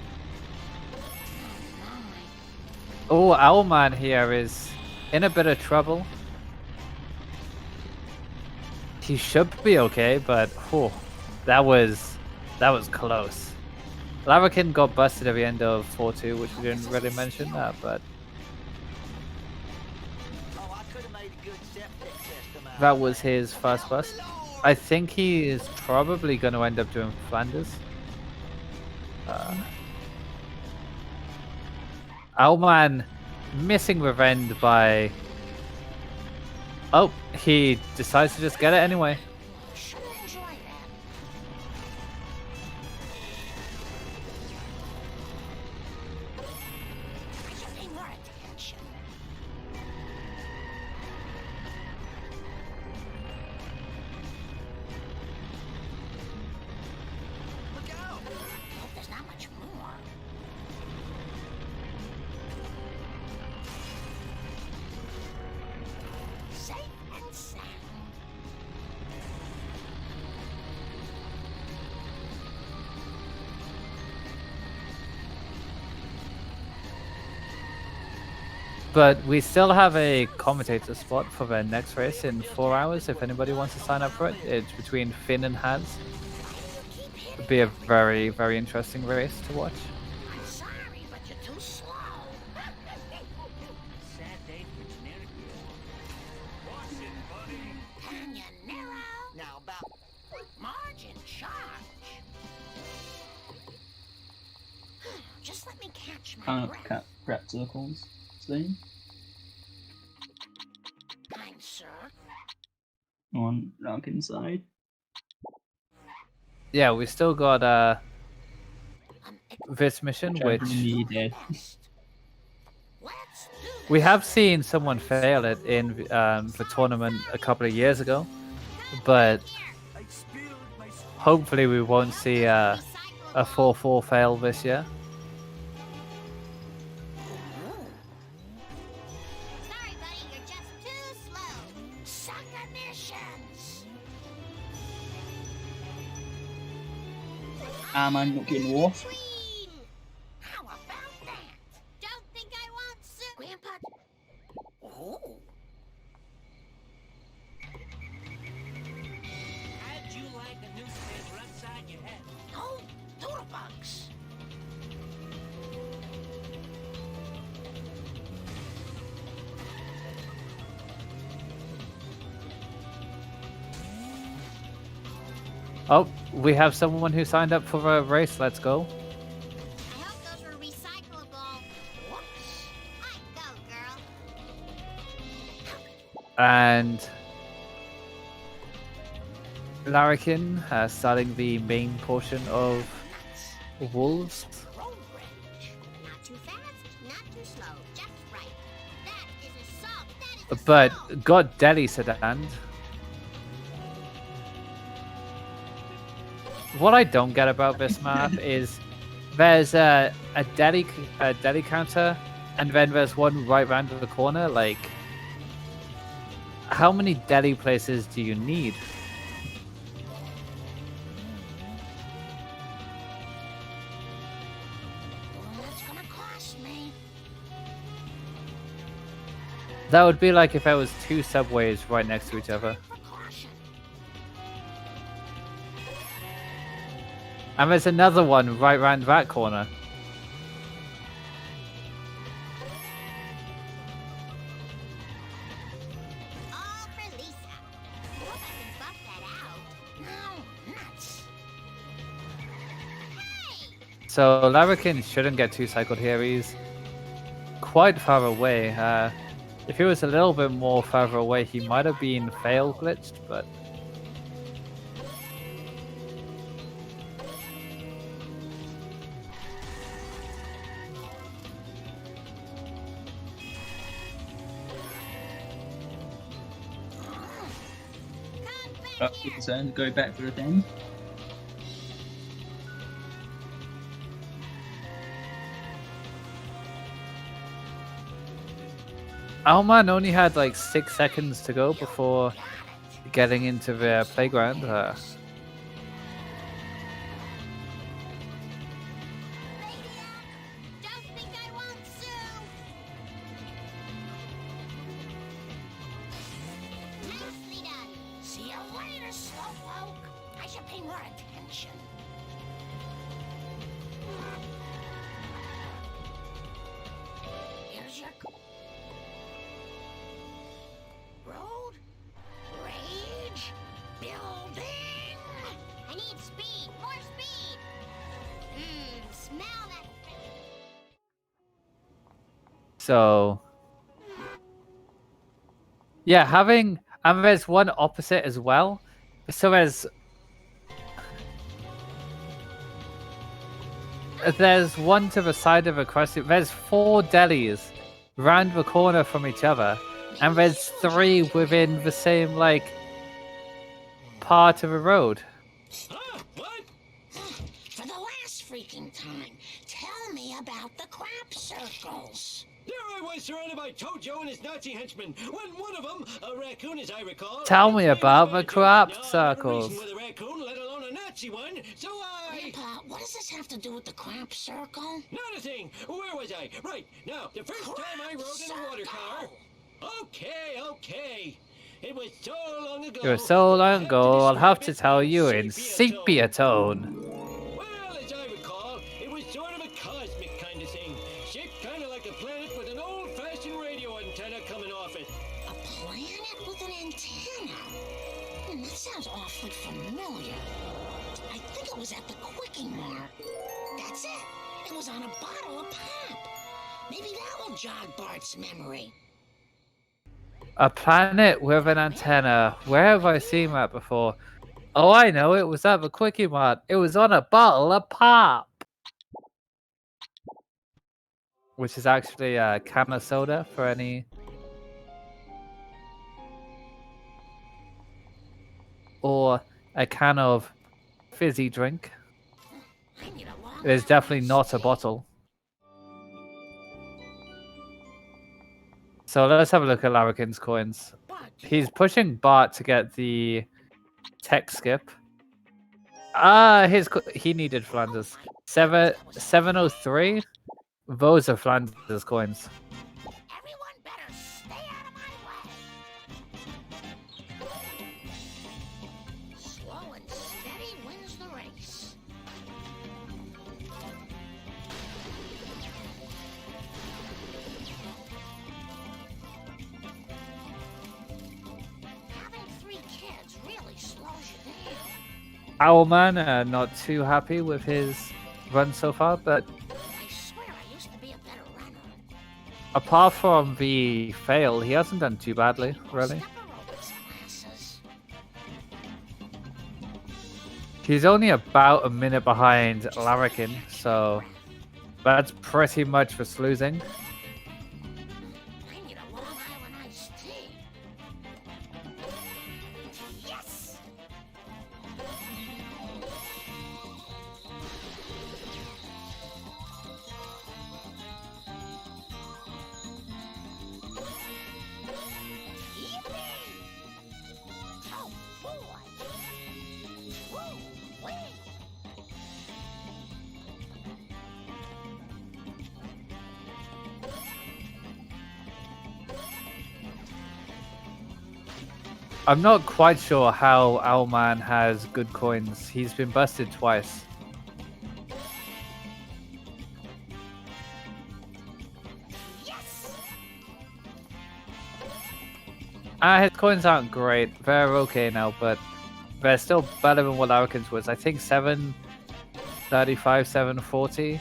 Oh, Owlman here is in a bit of trouble. He should be okay, but that was close. Larrakin got busted at the end of 4-2, which we didn't really mention that, but that was his first bust. I think he is probably going to end up doing Flanders. Owlman missing the end by... Oh, he decides to just get it anyway. Should enjoy that. I should pay more attention. But we still have a commentator spot for the next race in 4 hours if anybody wants to sign up for it. It's between Finn and Haz. It'd be a very, very interesting race to watch. I'm sorry, but you're too slow. Sad day for generic. Watch it, buddy. Can you narrow? Now about margin charge. Just let me catch my Can't breath. prep circles. Soon. Kind sir. On Larrakin side. Yeah, we still got this mission, which Needed. Let's do we have seen someone fail it in the tournament a couple of years ago, but hopefully we won't see a 4-4 fail this year. Sorry, buddy, you're just too slow. Sucker missions. I'm not getting off. Queen. How about that? Don't think I won't sue. Grandpa. Oh. How'd you like a newspaper upside your head? No, doodlebugs. Oh, we have someone who signed up for a race. Let's go. I hope those were recyclable. Whoops. I go, girl. And Larrakin starting the main portion of Wolves. Road rage. Not too fast, not too slow, just right. That is a song. That is a But song. got Delhi sedan. What I don't get about this map is there's a Delhi counter, and then there's one right round the corner. Like, how many Delhi places do you need? That's gonna cost me. That would be like if there was 2 subways right next to each other. Precaution. And there's another one right round that corner. All for Lisa. Hope I can buff that out. No, nuts. Hey! So Larrakin shouldn't get 2 cycled here. He's quite far away. If he was a little bit more further away, he might have been fail glitched, but Concerned. Go back for a thing. Owlman only had like 6 seconds to go before getting into the playground. Don't think I won't sue. Nicely done. See you later, slowpoke. I should pay more attention. Here's your road rage building. I need speed. More speed. Smell that. So yeah, having, and there's one opposite as well. So there's one to the side of a crossing. There's 4 delis round the corner from each other, and there's 3 within the same like part of a road. What? For the last freaking time, tell me about the crap circles. There I was surrounded by Tojo and his Nazi henchmen, when one of them, a raccoon as I recall... Tell me about the crop Now, circles. I never reasoned with a raccoon, let alone a Nazi one, so I... Grandpa, what does this have to do with the crop circle? Not a thing! Where was I? Right, now, the first time I rode in a watercar... Okay. It was so long ago... It was so long ago, I'll have to describe it tell you in sepia tone. Well, as I recall, it was sort of a cosmic kind of thing. Shaped kind of like a planet with an old-fashioned radio antenna coming off it. A planet with an antenna? That sounds awfully familiar. I think it was at the Quickie Mart. That's it. It was on a bottle of pop. Maybe that will jog Bart's memory. A planet with an antenna. Where have I seen that before? Oh, I know. It was at the Quickie Mart. It was on a bottle of pop. Which is actually a can of soda for any... Or a can of fizzy drink. It is definitely not a bottle. So let's have a look at Larrakin's coins. He's pushing Bart to get the tech skip. He needed Flanders. 703. Those are Flanders coins. Everyone better stay out of my way. Slow and steady wins the race. Having 3 kids really slows you down. Owlman, not too happy with his run so far, but I swear I used to be a better runner. apart from the fail, he hasn't done too badly, really. Step aerobics classes. He's only about a minute behind Larrakin, so that's pretty much for losing. I need a Long Island iced tea. Yes! Oh boy! Woo-wee. I'm not quite sure how Owlman has good coins. He's been busted twice. Yes! His coins aren't great. They're okay now, but they're still better than what Larrakin's was. I think 735, 740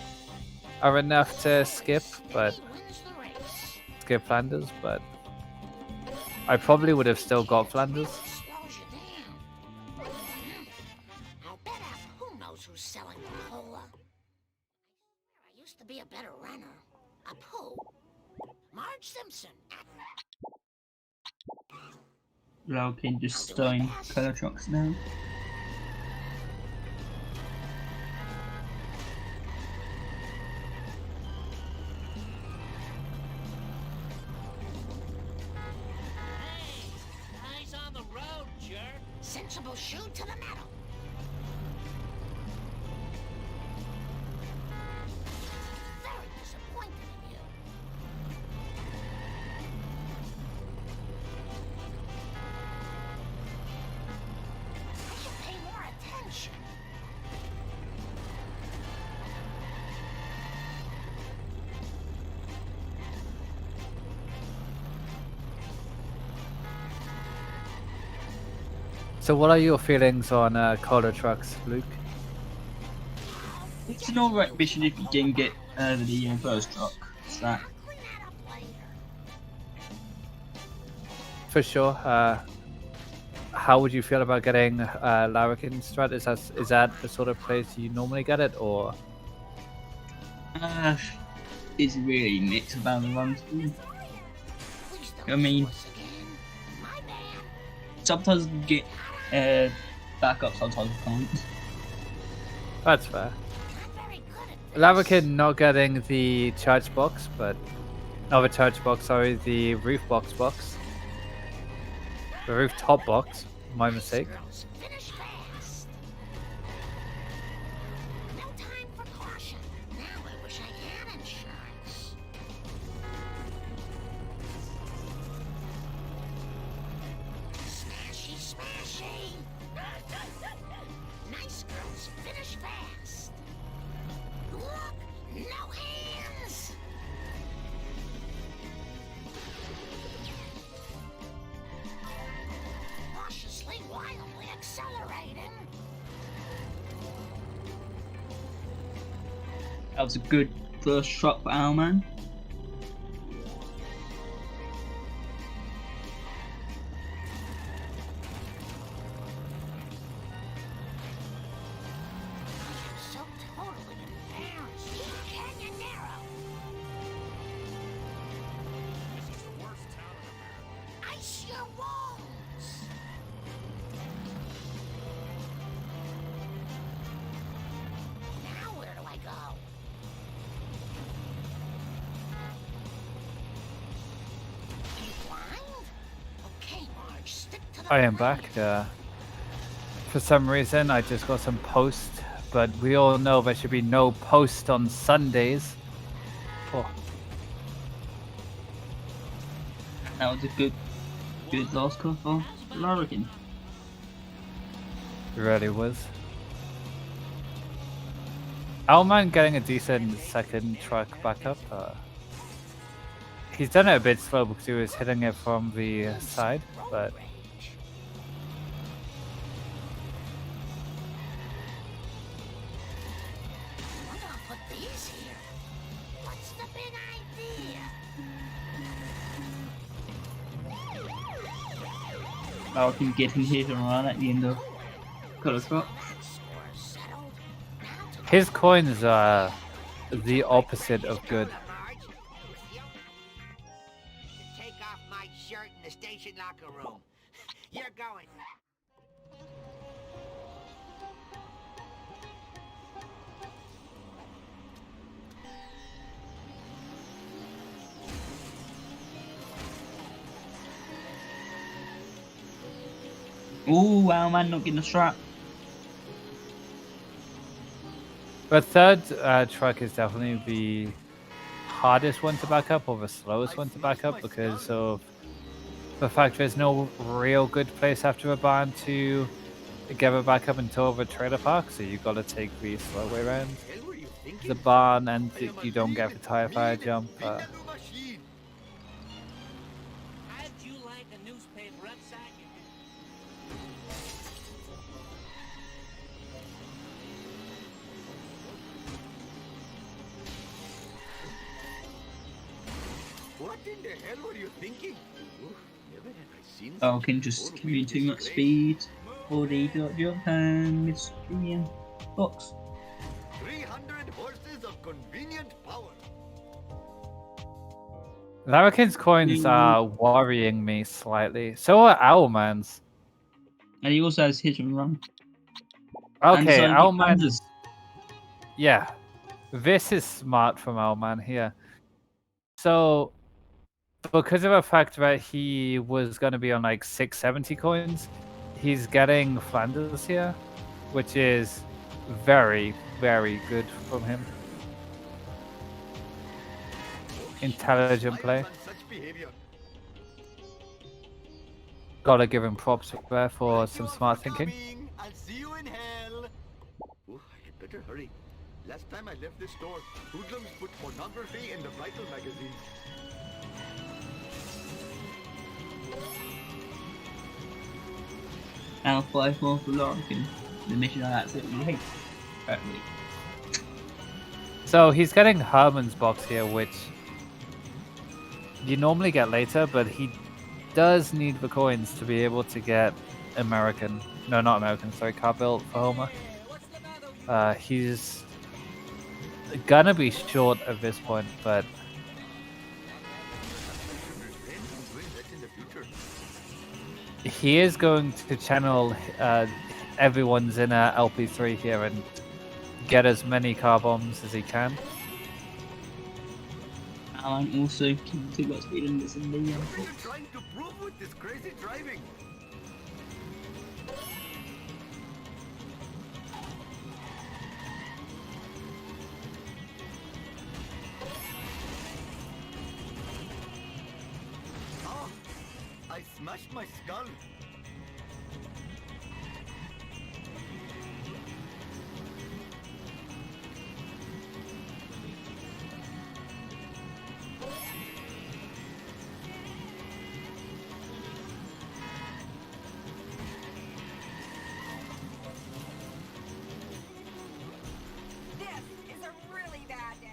are enough to skip, but Wins the race. skip Flanders, but I probably would have still got Flanders. Slows you down. I'll bet who knows who's selling the cola. I used to be a better runner. A who? Marge Simpson. Larrakin just stowing colour trucks now. Eyes on the road, jerk. Sensible shoe to the metal. Very disappointed in you. I should pay more attention. So what are your feelings on cola trucks, Luke? It's an alright mission if you can get the first truck. It's that. I'll clean that up later. For sure. How would you feel about getting Larrakin's strat? Is that the sort of place you normally get it, or? It's really mixed about the runs. Please don't I mean- do this again. My bad. Sometimes you get backup, sometimes you can't. That's fair. Not very good at this. Larrakin not getting the charge box, but Oh, the church box, sorry, the roof box. The rooftop box, my mistake. Girls, finish fast. No time for caution. Now I wish I had insurance. Smashy, smashy. Nice girls, finish fast. Look, no hands. Cautiously, wildly accelerating. That was a good first shot for Owlman. So totally embarrassed. Canyon narrow. This is the worst town in America. Ice your wounds. Now where do I go? You blind? Okay, Marge, stick to the I am plan. back. For some reason, I just got some post, but we all know there should be no post on Sundays. Oh, That was a good last call for Larrakin. it really was. Owlman getting a decent second track backup. He's done it a bit slow because he was hitting it from the side, but Wonder I'll put these here. What's the big idea? Larrakin getting hit and run at the end of Color Crop. Score settled. Now to his coins are the opposite of good. Marge, with you? Take off my shirt in the station locker room. You're going. Ooh, Owlman not getting a strap. The third track is definitely the hardest one to back up or the slowest one to back up because of the fact there's no real good place after a barn to get it back up until the trailer park, so you got to take the slow way around Hell were you thinking? the barn and you don't get the tire fire jump. Build a new machine. How'd you like a newspaper upside your head? What in the hell were you thinking? Oof, never have I seen Larrakin such just four-wheeled giving you too much disgrace. speed. 4D jump and Mystery box. 300 horses of convenient power. Larrakin's coins are worrying me slightly. So are Owlman's. And he also has hit and run. And Okay, so the Owlman. Panthers. Yeah, this is smart from Owlman here. So, because of the fact that he was going to be on like 670 coins, he's getting Flanders here, which is very, very good from him. Intelligent play. On such behavior. Gotta give him props there for Thank some you smart for thinking. coming. I'll see you in hell. Oh, I had better hurry. Last time I left this store, hoodlums put pornography in the Vital magazine. Now 5-4 for Larrakin. The mission I absolutely hate. Apparently. So he's getting Herman's box here, which you normally get later, but he does need the coins to be able to get American. No, not American, sorry, car built for Homer. He's gonna be short at this point, but he is going to channel everyone's inner LP3 here and get as many car bombs as he can. And also keep 2 got speed limits in the What are you trying to prove with this crazy driving? Oh, I smashed my skull. This is a really bad day.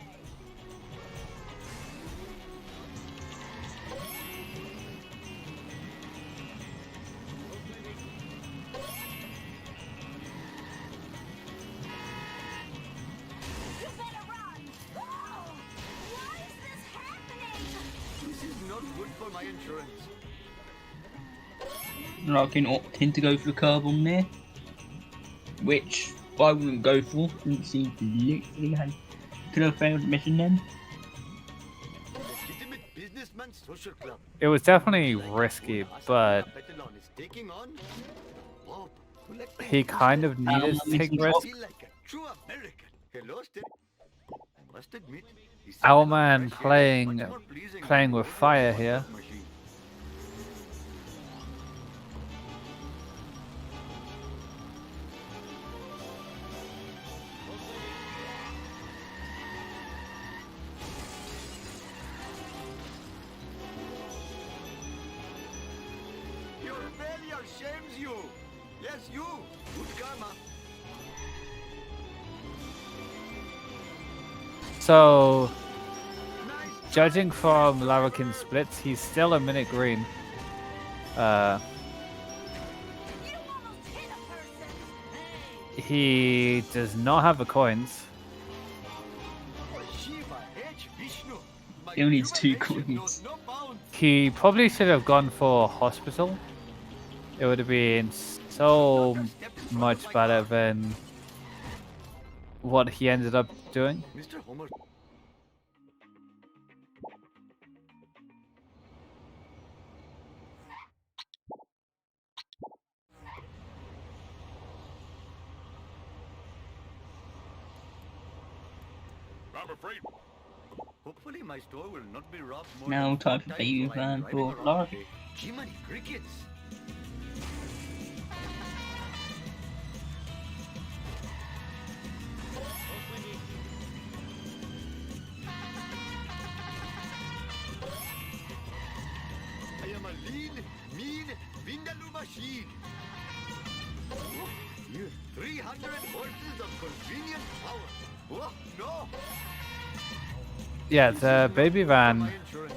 You better run! Oh, why is this happening? This is not good for my insurance. Larrakin opting to go for the curb on there, which I wouldn't go for since he literally could have failed the mission then. Legitimate businessman social club. It was definitely risky, but Petalon is taking on Bob, collecting he kind of needed to take risks. feel like a true American. Hello, Steve. I must admit, the smell of Owlman fresh air is much more pleasing playing than with the fire odor of here. a machine. Your failure shames you. Yes, you. Good karma. So, Nice. judging from Larrakin's splits, he's still a minute green. You almost hit a person. He does not have the coins. Shiva H. Vishnu. My He only needs human 2 nature coins. knows no bounds. He probably should have gone for hospital. It would have been so much better than what he ended up doing. Mr. Homer. I'm afraid. Hopefully my store will not be robbed more Now than type 4 times baby while I'm van driving for around Larrakin. today. Jiminy crickets. I am a lean, mean, Vindaloo machine. Oh, yeah. 300 horses of convenient power. Oh, no. Yeah, the baby My van insurance.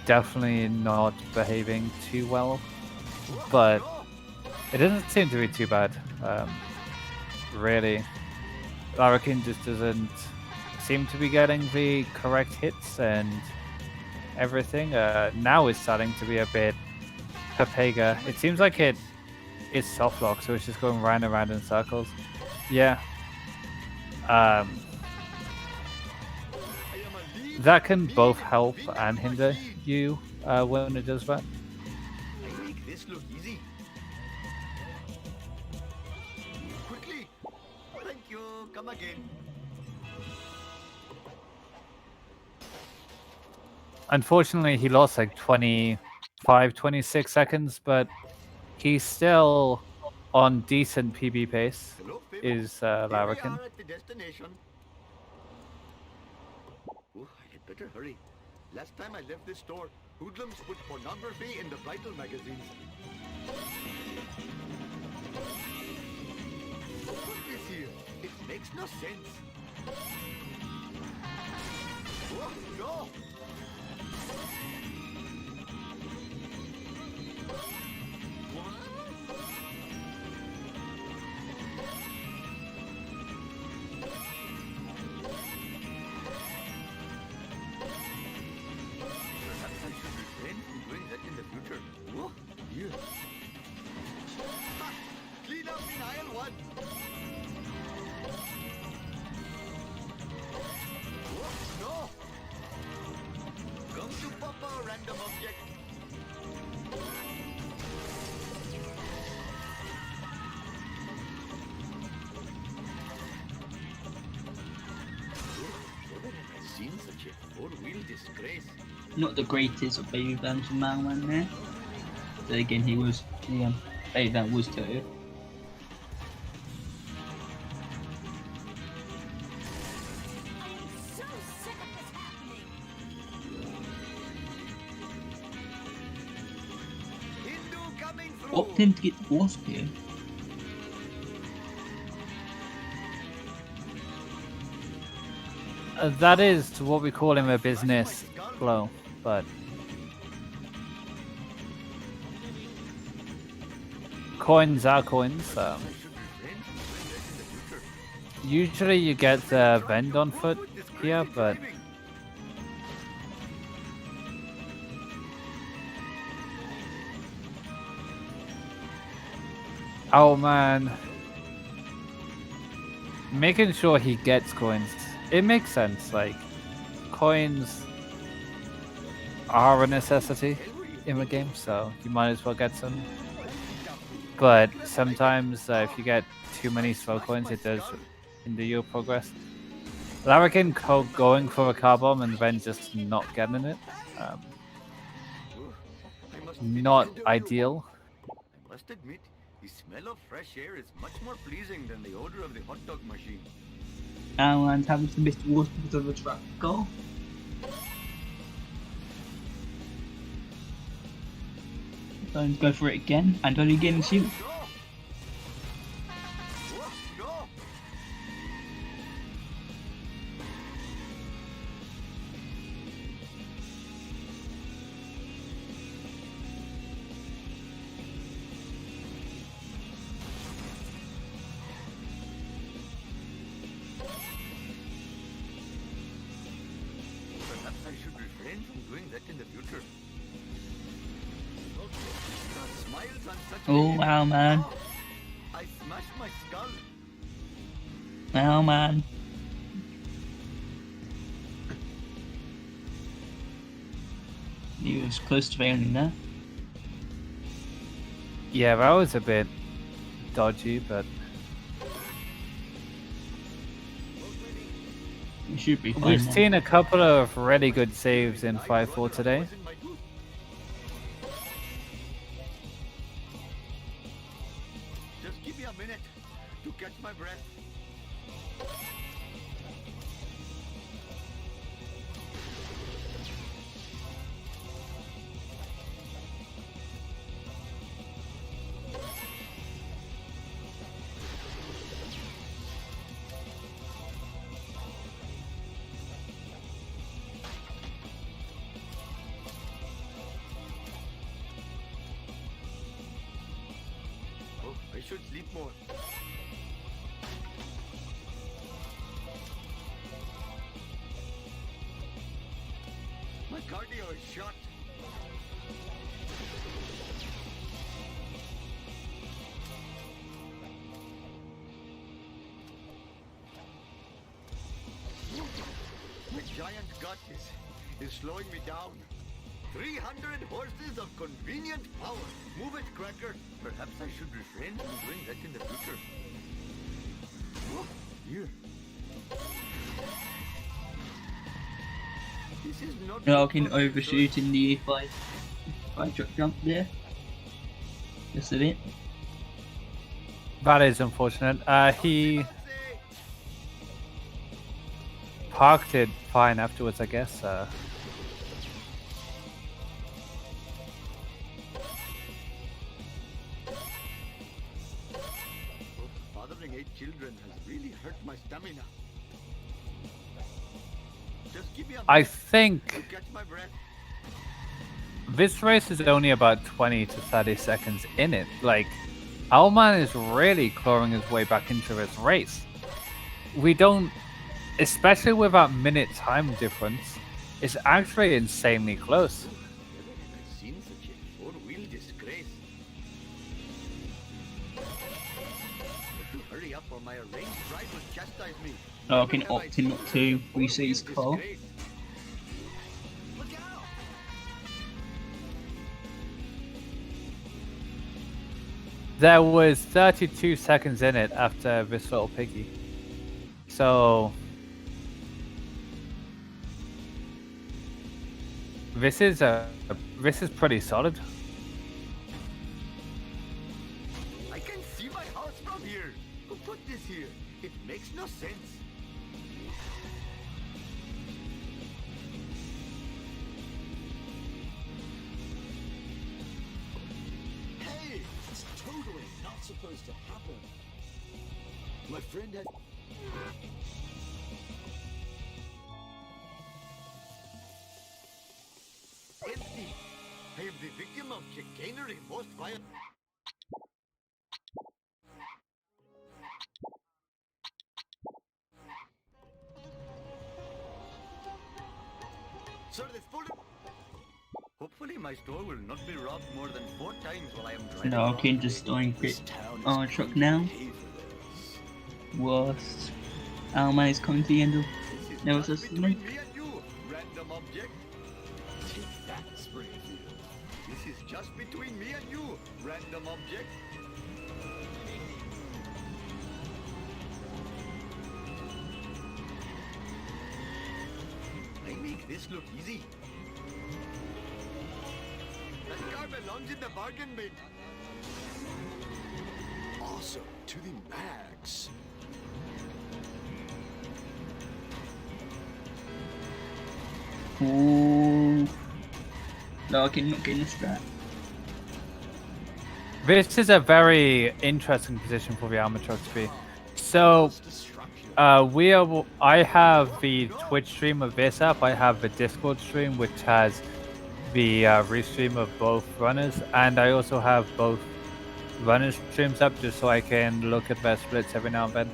definitely not behaving too well, Oh, but no. it doesn't seem to be too bad. Really, Larrakin just doesn't seem to be getting the correct hits and everything. Now is starting to be a bit Papega. It seems like it is soft lock, so it's just going round and round in circles. Yeah. I am a lean, That can mean, both help Vindaloo and hinder machine. you when it does that. I make this look easy. Quickly. Thank you. Come again. Unfortunately, he lost like 25, 26 seconds, but he's still on decent PB pace, Hello, Fib. is Here we Larrakin. are at the destination. Oh, I had better hurry. Last time I left this store, hoodlums put pornography in the vital magazines. What is here? It makes no sense. Oh, no! Perhaps I should refrain from doing that in the future. Oh, dear. Ha! Clean up in aisle 1. Oh, no! disgrace. Not the greatest of baby bands from owlman there. But again, he was the baby band was too. Hindu coming through. Opting to get the wasp here. That is what we call him a business blow, but coins are coins. Usually you get the vend on foot here, but oh man, making sure he gets coins. It makes sense, like, coins are a necessity in the game, so you might as well get some. But sometimes if you get too many slow coins, it does hinder your progress. Larrakin going for a car bomb and then just not getting it. Not ideal. I must admit, the smell of fresh air is much more pleasing than the odor of the hot dog machine. And having to miss the wasp because of the trap goal. Going to go for it again, and only getting shoot. No! Perhaps I should refrain from doing that in the future. Smiles on such Oh, owlman. I smashed my skull. Owlman. He was close to failing there. Yeah, that was a bit dodgy, but He should be fine. we've now. seen a couple of really good saves in 5-4 today. Just give me a minute to catch my breath. Oh, I should sleep more. My cardio is shot. My giant gut is slowing me down. 300 horses of convenient power. Move it, Cracker. Perhaps I should refrain from doing that in the future. Oh, here. This is not Larrakin good for my overshooting the 5 drop jump there. Just a bit. That is unfortunate. He research. parked it fine afterwards, I guess. Fathering 8 children has really hurt my stamina. Just give me a I minute think to catch my breath. this race is only about 20 to 30 seconds in it. Like, owlman is really clawing his way back into this race. We don't, especially with that minute time difference, it's actually insanely close. Never have I seen such a four-wheel disgrace. Have to hurry up or my arranged bride will chastise me. Larrakin Never have I opting seen not such to a reset his four-wheel car. disgrace. Look out! There was 32 seconds in it after this little piggy. So This is pretty solid. I can see my house from here. Who put this here? It makes no sense. Hey, it's totally not supposed to happen. My friend had... Empty. I am the victim of chicanery most violent. Sir, this bullet. Hopefully my store will not be robbed more than 4 times while I am driving. Larrakin just going quick on a truck now. Worst. Owlman is coming to the end of Never Just Says between Snake. me and you, random object. Take that, Springfield. This is just between me and you, random object. I make this look easy. That car belongs in the bargain bin. Awesome to the max. Ooh. Larrakin not getting a strat. This is a very interesting position for the armor truck to be. So, I have the Twitch stream of this up. I have the Discord stream, which has the restream of both runners, and I also have both runners streams up just so I can look at their splits every now and then,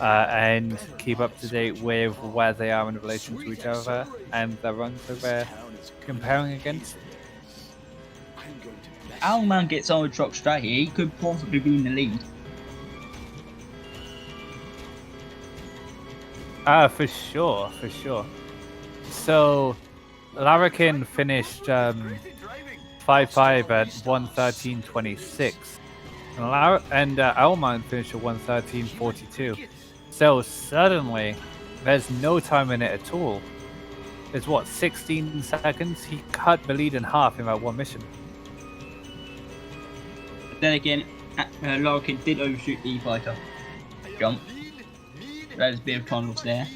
and keep up to date with where they are in relation to each other and the runs that they're comparing against. I'm going to mess Owlman gets on a truck strat here. He could possibly be in the lead. For sure, for sure. So, Larrakin finished 5-5 at 1:13.26, and Owlman finished at 1:13.42. So suddenly, there's no time in it at all. There's what, 16 seconds? He cut the lead in half in that one mission. But then again, Larrakin did overshoot the E-fighter. Jump. There's a bit of time loss there.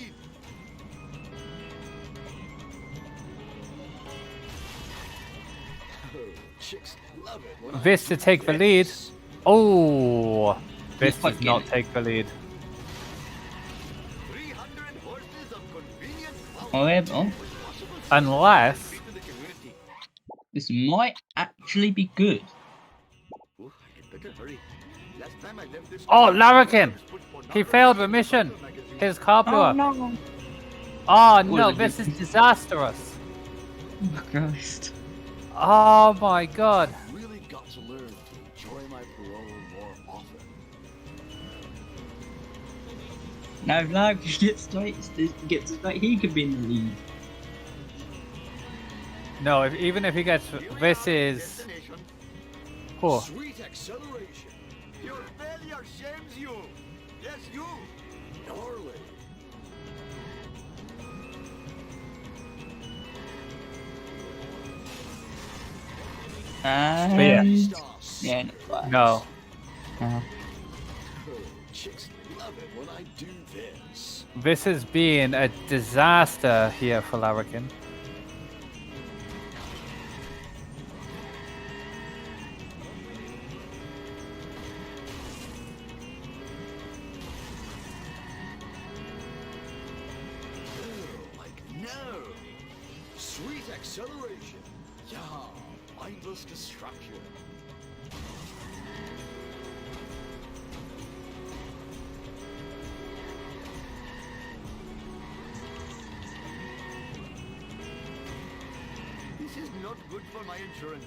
chicks love it when I This to do take the lead. this. Oh, this quite does not getting it. take the lead. 300 horses of convenient power. However, Unless... To the community. this might actually be good. Oh, I had better hurry. Last time I left this Oh, store, Larrakin! I was put for He not failed the running mission. the magazine. His car blew up. no! Oh no, What this is is it? disastrous. Oh, Christ. Oh my god. I've really got to learn to enjoy my parole more often. Now, if Larrakin gets straight, he could be in the lead. No, even if he gets... Here we This are, is... destination. Poor. Sweet acceleration. Your failure shames you. Yes, you. Gnarly. And... Star Yeah, not quite. No. Uh-huh. Chicks love it when I do this. This has been a disaster here for Larrakin. Like no. Sweet acceleration. Yeah. Mindless destruction. This is not good for my insurance.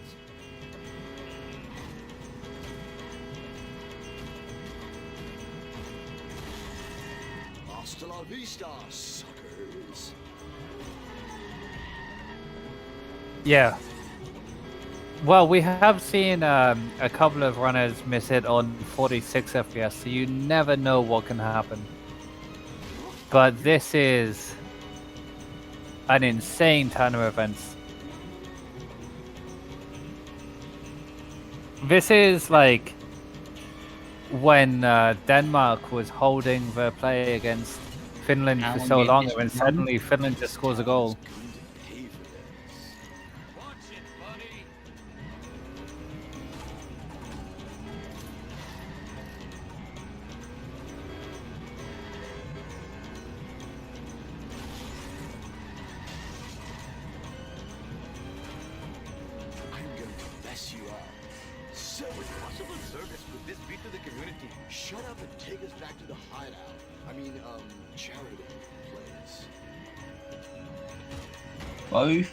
Hasta la vista, suckers. Yeah. Well, we have seen a couple of runners miss it on 46 FPS, so you never know what can happen. But this is an insane turn of events. This is like when Denmark was holding their play against Finland for so long, and then suddenly Finland just scores a goal. Going to pay for this. Watch it, buddy. I'm going to mess you up. So, What possible service could this be to the community? shut up and take us back to the hideout. I mean, charity place. Both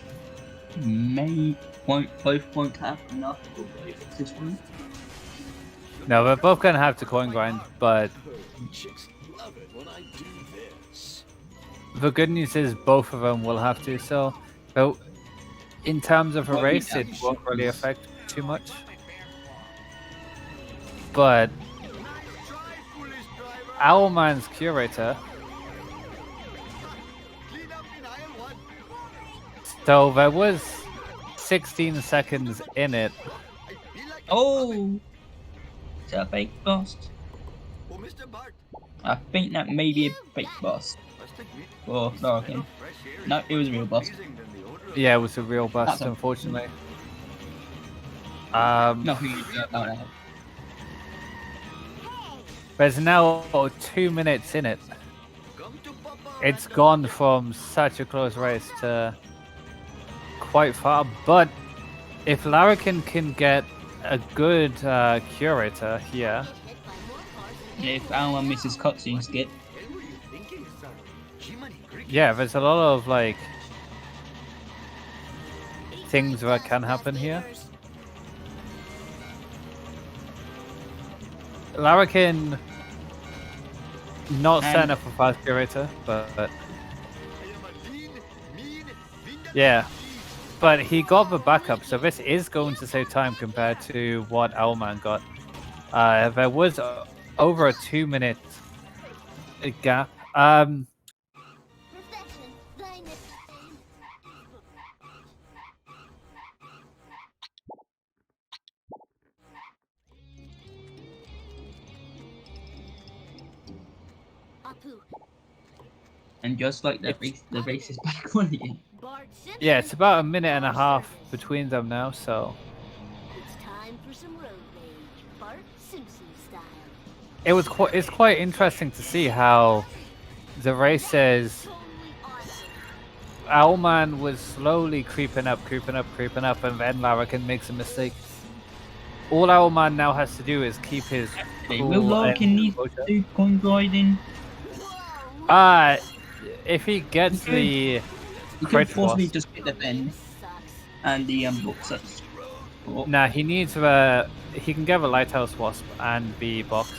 won't have enough to fix this one. No, we're both gonna have to coin grind, but Chicks love it when I do this. the good news is both of them will have to. So in terms of a Well, race, yeah, it won't really yes. affect too much. But Owlman's curator. Clean up in aisle 1. So there was 16 seconds in it. I feel like Oh! Is that a fake bust? Oh, Mr. Bart. I think that may be a fake bust. Must admit, Or Larrakin. fresh air is No, it was a more real bust. pleasing than the odor of Yeah, it was a real bust, That's a- unfortunately. Nothing you can do about that. There's now 2 minutes in it. Come to Papa. It's gone from such a close race to quite far. But if Larrakin can get a good curator here, If Alan misses cutscene skip, What were you thinking, son? Jiminy cricket. yeah, there's a lot of like things that can happen here. Larrakin not And- setting up a fast curator, but I am a lean, mean, vinda- yeah. But he got the backup, so this is going to save time compared to what Owlman got. There was over a 2-minute gap. and just like the race is back on again. Yeah, it's about a minute and a half between them now, so It's time for some road rage, Bart Simpson style. it's quite interesting to see how the races Owlman was slowly creeping up, and then Larrakin makes a mistake. All Owlman now has to do is keep his Will cool Larkin and need to composure. do coin gliding? If he gets the You could crit possibly wasp, just get the bend and the box that's. nah, he needs the he can get the lighthouse wasp and the box.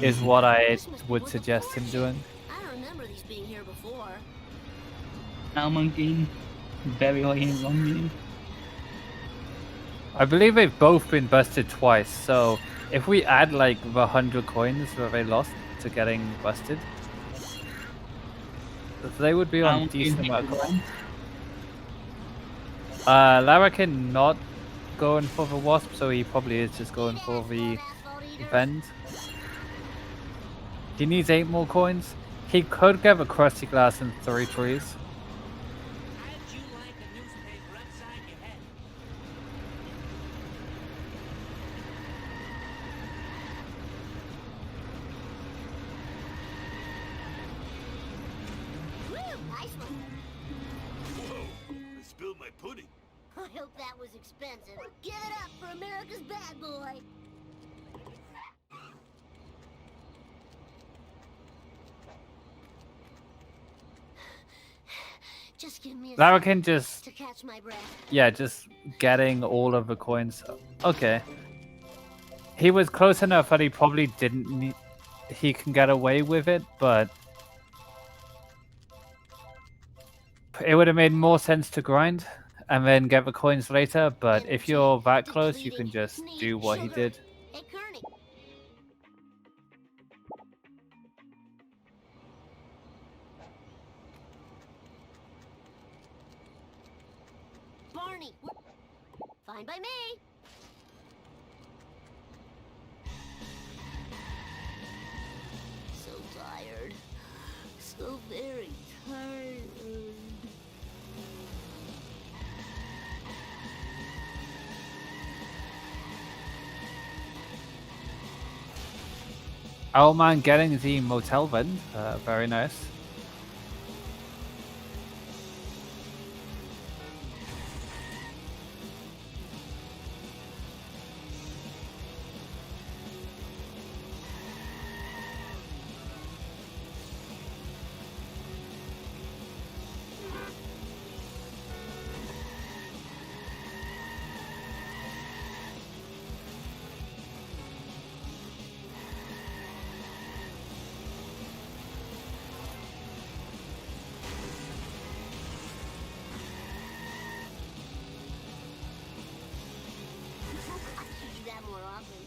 Is what I would suggest him doing. I don't remember these being here before. Almond game very high in on you. I believe they've both been busted twice, so if we add like the 100 coins that they lost to getting busted, they would be on decent amount of coins. Larrakin not going for the wasp, so he probably is just going for the bend. He needs 8 more coins. He could get the crusty glass and 3 trees. Woo, nice one. Whoa! I spilled my pudding. I hope that was expensive. Give it up for America's bad boy. Just give me a Larrakin just, to catch my breath. yeah, just getting all of the coins. Okay. He was close enough that he probably didn't need, he can get away with it, but it would have made more sense to grind and then get the coins later, but if you're that close, you can just do what he did. Hey, Kearney. Barney. Fine by me. tired. So very tired. Owlman getting the motel vent. Very nice. I should do that more often.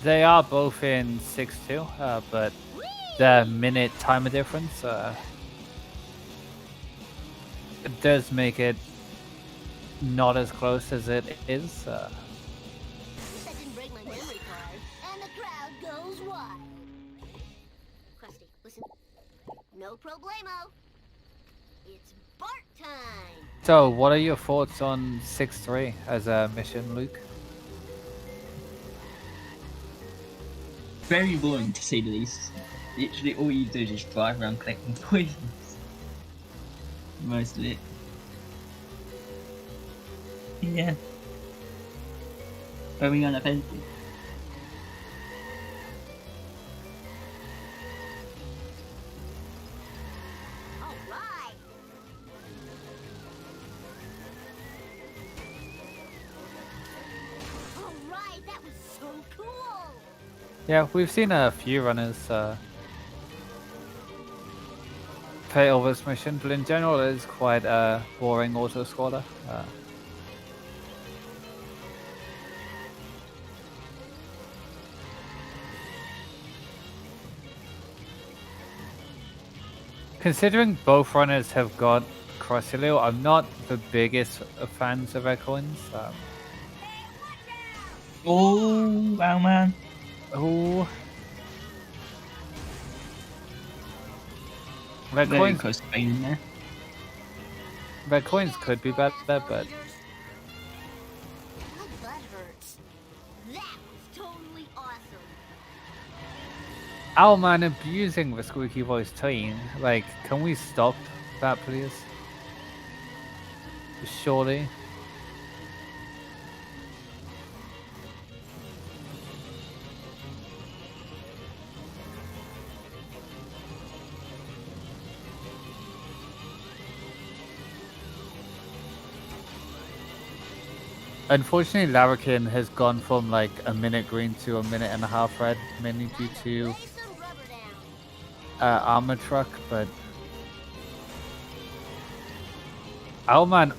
They are both in 6-2, but the minute timer difference it does make it not as close as it is. That didn't break my memory card, and the crowd goes wild. Krusty, listen. No problemo. It's Bart time. So, what are your thoughts on 6-3 as a mission, Luke? Very boring to say the least. Literally all you do is just drive around collecting poisons. Most of it. Yeah. Very unoffensive. Alright. Alright, that was so cool. Yeah, we've seen a few runners fail this mission, but in general it is quite a boring auto-squatter. Considering both runners have got Crossilio, I'm not the biggest of fans of their coins. Oh, wow, man. Oh, their Very coins, close to being in there. their coins could be better, but My butt hurts. That was totally awesome. Owlman abusing the squeaky voice teen. Like, can we stop that, please? Surely. Unfortunately, Larrakin has gone from like a minute green to a minute and a half red, mainly due to Lay some rubber down. armor truck, but Owlman,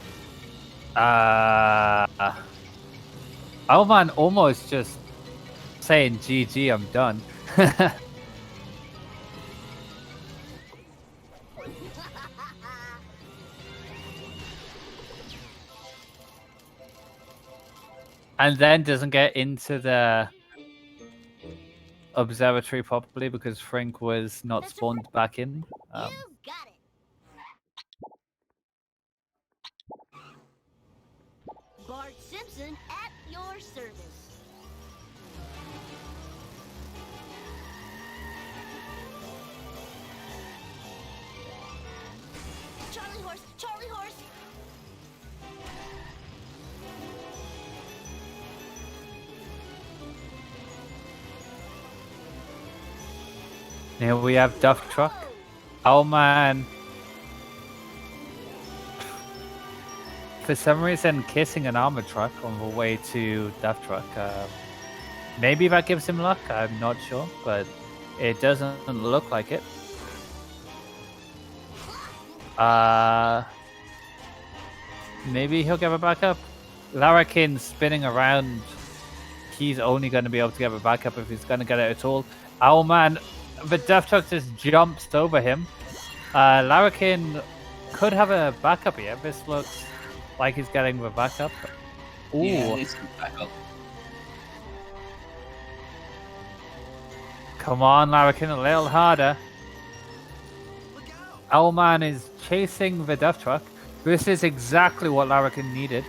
Owlman almost just saying GG, I'm done. And then doesn't get into the observatory properly because Frank was not spawned back in. You've got it. Bart Simpson at your service. Charlie horse, Charlie horse. Here we have Duff Truck. Oh man. For some reason, kissing an armor truck on the way to Duff Truck. Maybe that gives him luck. I'm not sure, but it doesn't look like it. Maybe he'll get it back up. Larrakin spinning around. He's only going to be able to get it back up if he's going to get it at all. Owlman, the Death Truck just jumps over him. Larrakin could have a backup here. This looks like he's getting the backup. Ooh. Yeah, this is backup. Come on, Larrakin, a little harder. Owlman is chasing the death truck. This is exactly what Larrakin needed.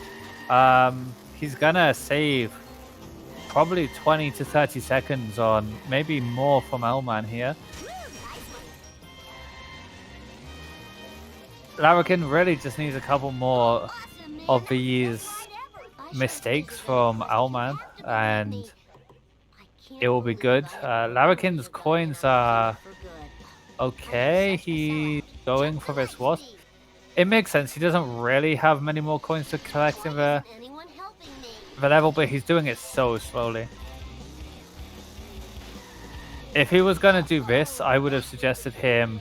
He's gonna save probably 20 to 30 seconds on maybe more from Owlman here. Larrakin really just needs a couple more of these mistakes from Owlman and it will be good. Larrakin's coins are okay. He's going for this wasp. It makes sense. He doesn't really have many more coins to collect in the level, but he's doing it so slowly. If he was going to do this, I would have suggested him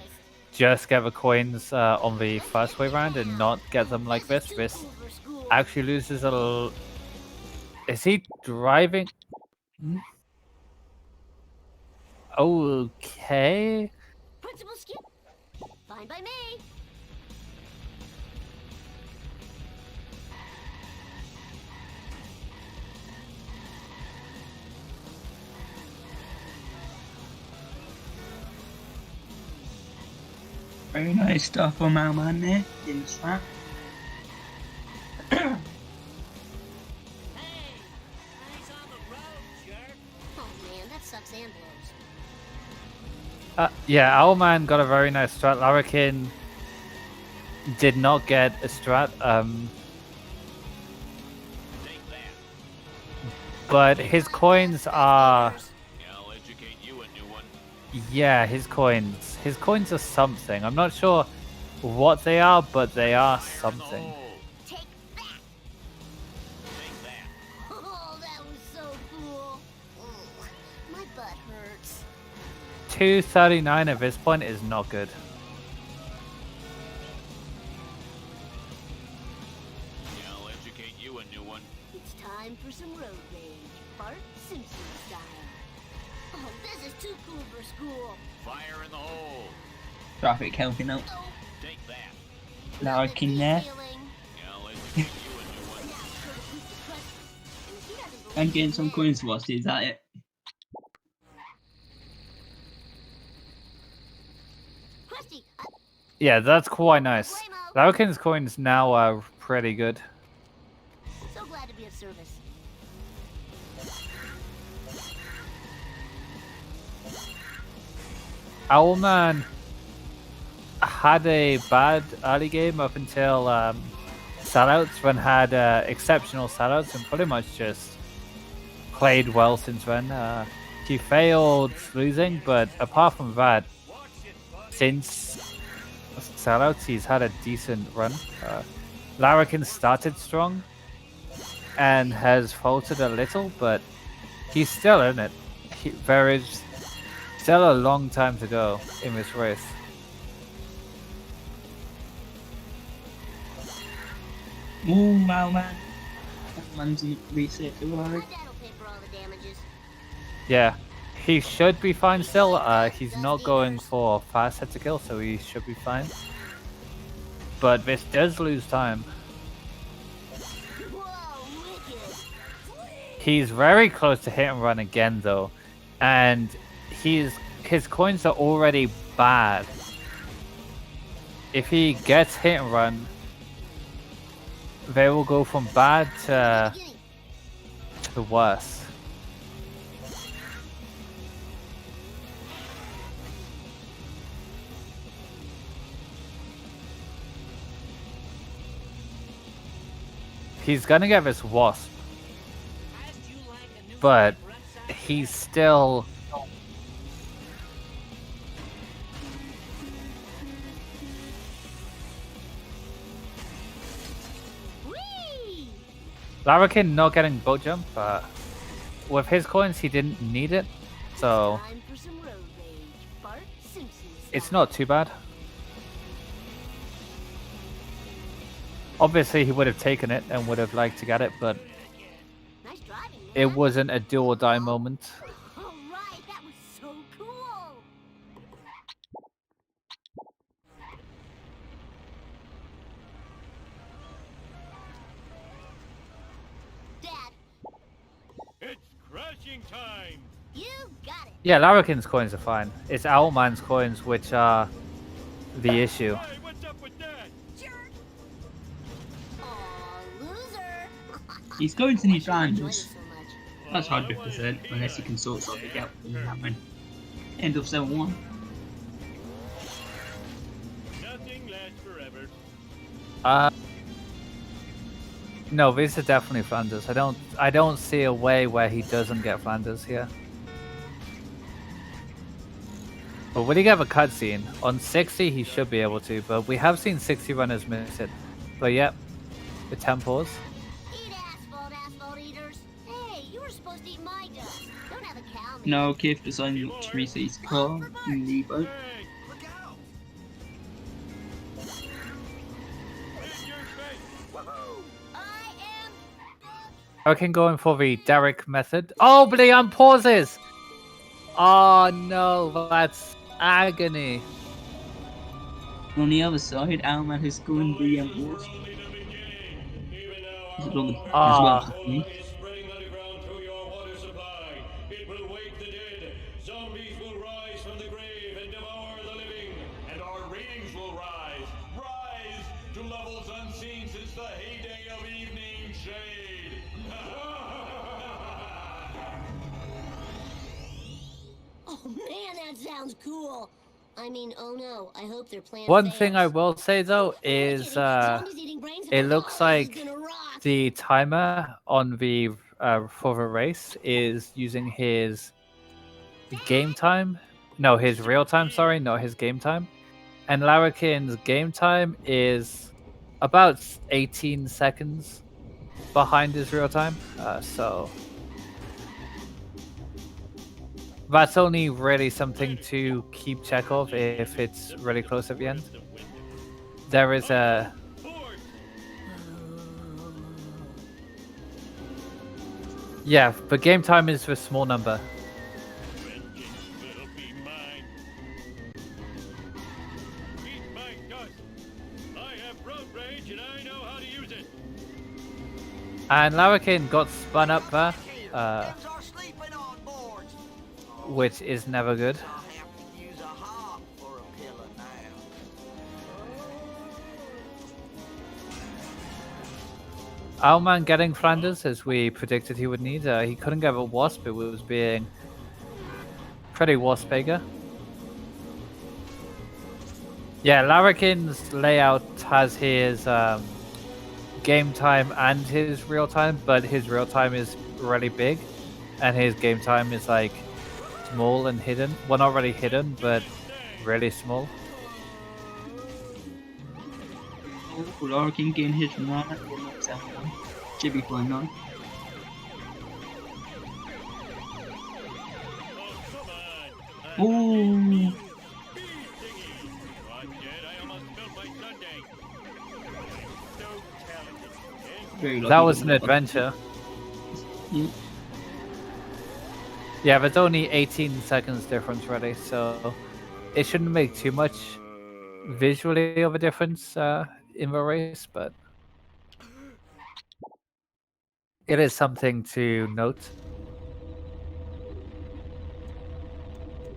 just get the coins on the first way round and not get them like this. This actually loses a little... Is he driving? Okay. Principal Skip. Fine by me. Very nice stuff from Owlman there in the trap. Yeah, Owlman got a very nice strat. Larrakin did not get a strat. But his coins are... I'll educate you a new one. Yeah, his coins. His coins are something. I'm not sure what they are, but they are something. Take that. Oh, that was so cool. Ugh, my butt hurts. 239 at this point is not good. I'll educate you a new one. It's time for some road rage. Bart Simpson style. Oh, this is too cool for school. Fire in the hole. Traffic helping out. Take that. Larrakin there. I'll educate you a new one. I'm getting some coins for us, is that it? Yeah, that's quite nice. Larrakin's coins now are pretty good. So glad to be of service. Owlman had a bad early game up until sellouts, when had exceptional sellouts and pretty much just played well since then. He failed losing, but apart from that, since sellouts, he's had a decent run. Larrakin started strong and has faltered a little, but he's still in it. There is still a long time to go in this race. Ooh, Owlman. Owlman's in reset to worry. Yeah, he should be fine still. He's not going for fast hit to kill, so he should be fine. But this does lose time. He's very close to hit and run again though, and his coins are already bad. If he gets hit and run, they will go from bad to worse. He's gonna get this wasp, but he's still... Larrakin not getting boat jump, but with his coins he didn't need it, so it's not too bad. Obviously he would have taken it and would have liked to get it, but it wasn't a do or die moment. Alright, that was so cool. Training time. You got it. Yeah, Larrakin's coins are fine. It's Owlman's coins which are the issue. Hey, what's up with that? Jerk. Aw, loser. He's going to need Why should you enjoy Flanders. this so much? That's 100%, unless he can sort something out with that one. End of 7-1. Nothing lasts forever. No, these are definitely Flanders. I don't see a way where he doesn't get Flanders here. But will he get a cutscene? On 60 he should be able to, but we have seen 60 runners miss it. But yep, the temples. Eat asphalt eaters. Hey, you were supposed to eat my dust. Don't have a cow. No, Keith designed Teresa's car in the boat. Hey, look out! In your face! Woohoo! I am. Larrakin going for the Derek method. Oh, but he unpauses! Oh no, that's agony. On the other side, Owlman has gone the Wasp. He's on the as well. I think. Is spreading underground through your water supply. It will wake the dead. Zombies will rise from the grave and devour the living. And our ratings will rise. Rise to levels unseen since the heyday of evening shade. Oh man, that sounds cool. I mean, oh no, I hope their plan One fails. thing I will say though is Zombies eating brains it and looks all, this is like gonna rock. the timer on the for the race is using his game time. No, his real time, sorry, not his game time. And Larrakin's game time is about 18 seconds behind his real time. So that's only really something to keep check of if it's really close at the end. There is a... Yeah, but game time is the small number. Vengeance will be mine. Eat my dust. I have road rage and I know how to use it. And Larrakin got spun up there, Kids are sleeping on boards. which is never good. I'll have to use a hog for a pillow now. Owlman getting Flanders as we predicted he would need. He couldn't get a Wasp, it was being pretty Waspega. Yeah, Larrakin's layout has his game time and his real time, but his real time is really big and his game time is like small and hidden. Well, not really hidden, but really small. Larrakin getting hit from that. Should be fine now. Oh, come on. Ooh. Bee thingy. I'm dead. I almost spilled my sundae. So talented. Very lucky That was to an get adventure. Yeah. Yeah, there's only 18 seconds difference really, so it shouldn't make too much visually of a difference in the race, but it is something to note.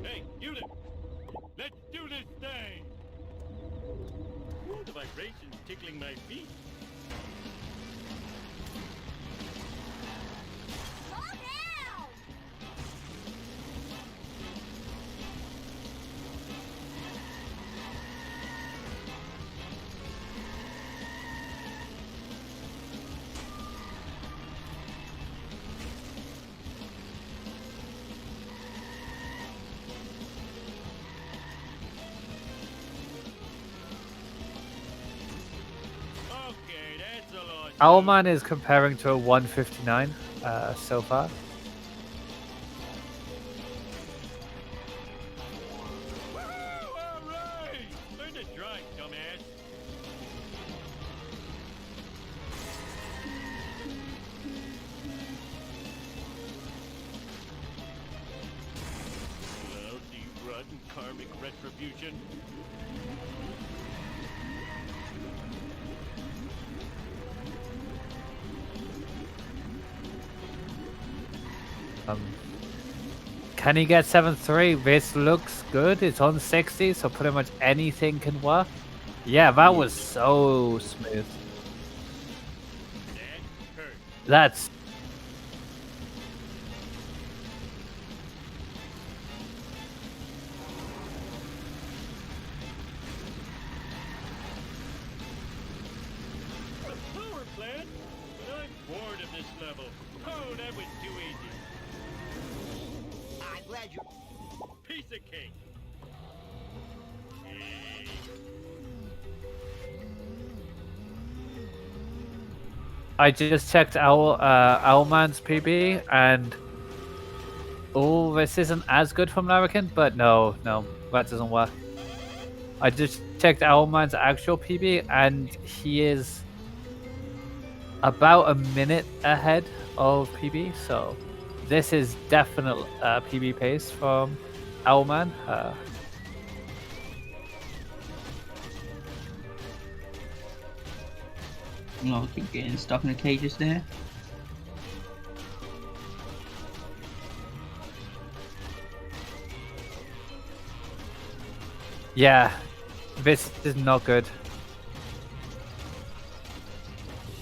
Hey, you there. Let's do this thing. Ooh, the vibrations tickling my feet. Slow down. Okay, that's a lot. Owlman is comparing to a 159 so far. Woo! All right. Learn to drive, dumbass. Lousy, rotten karmic retribution. Can he get 7-3? This looks good. It's on 60, so pretty much anything can work. Yeah, that was so smooth. That's... Power plant? But I'm bored of this level. Oh, that was too easy. I'm glad you... Piece of cake. I just checked Owlman's PB, and oh, this isn't as good from Larrakin, but no, that doesn't work. I just checked Owlman's actual PB, and he is about a minute ahead of PB, so this is definite PB pace from Owlman. I keep getting stuck in the cages there. Yeah, this is not good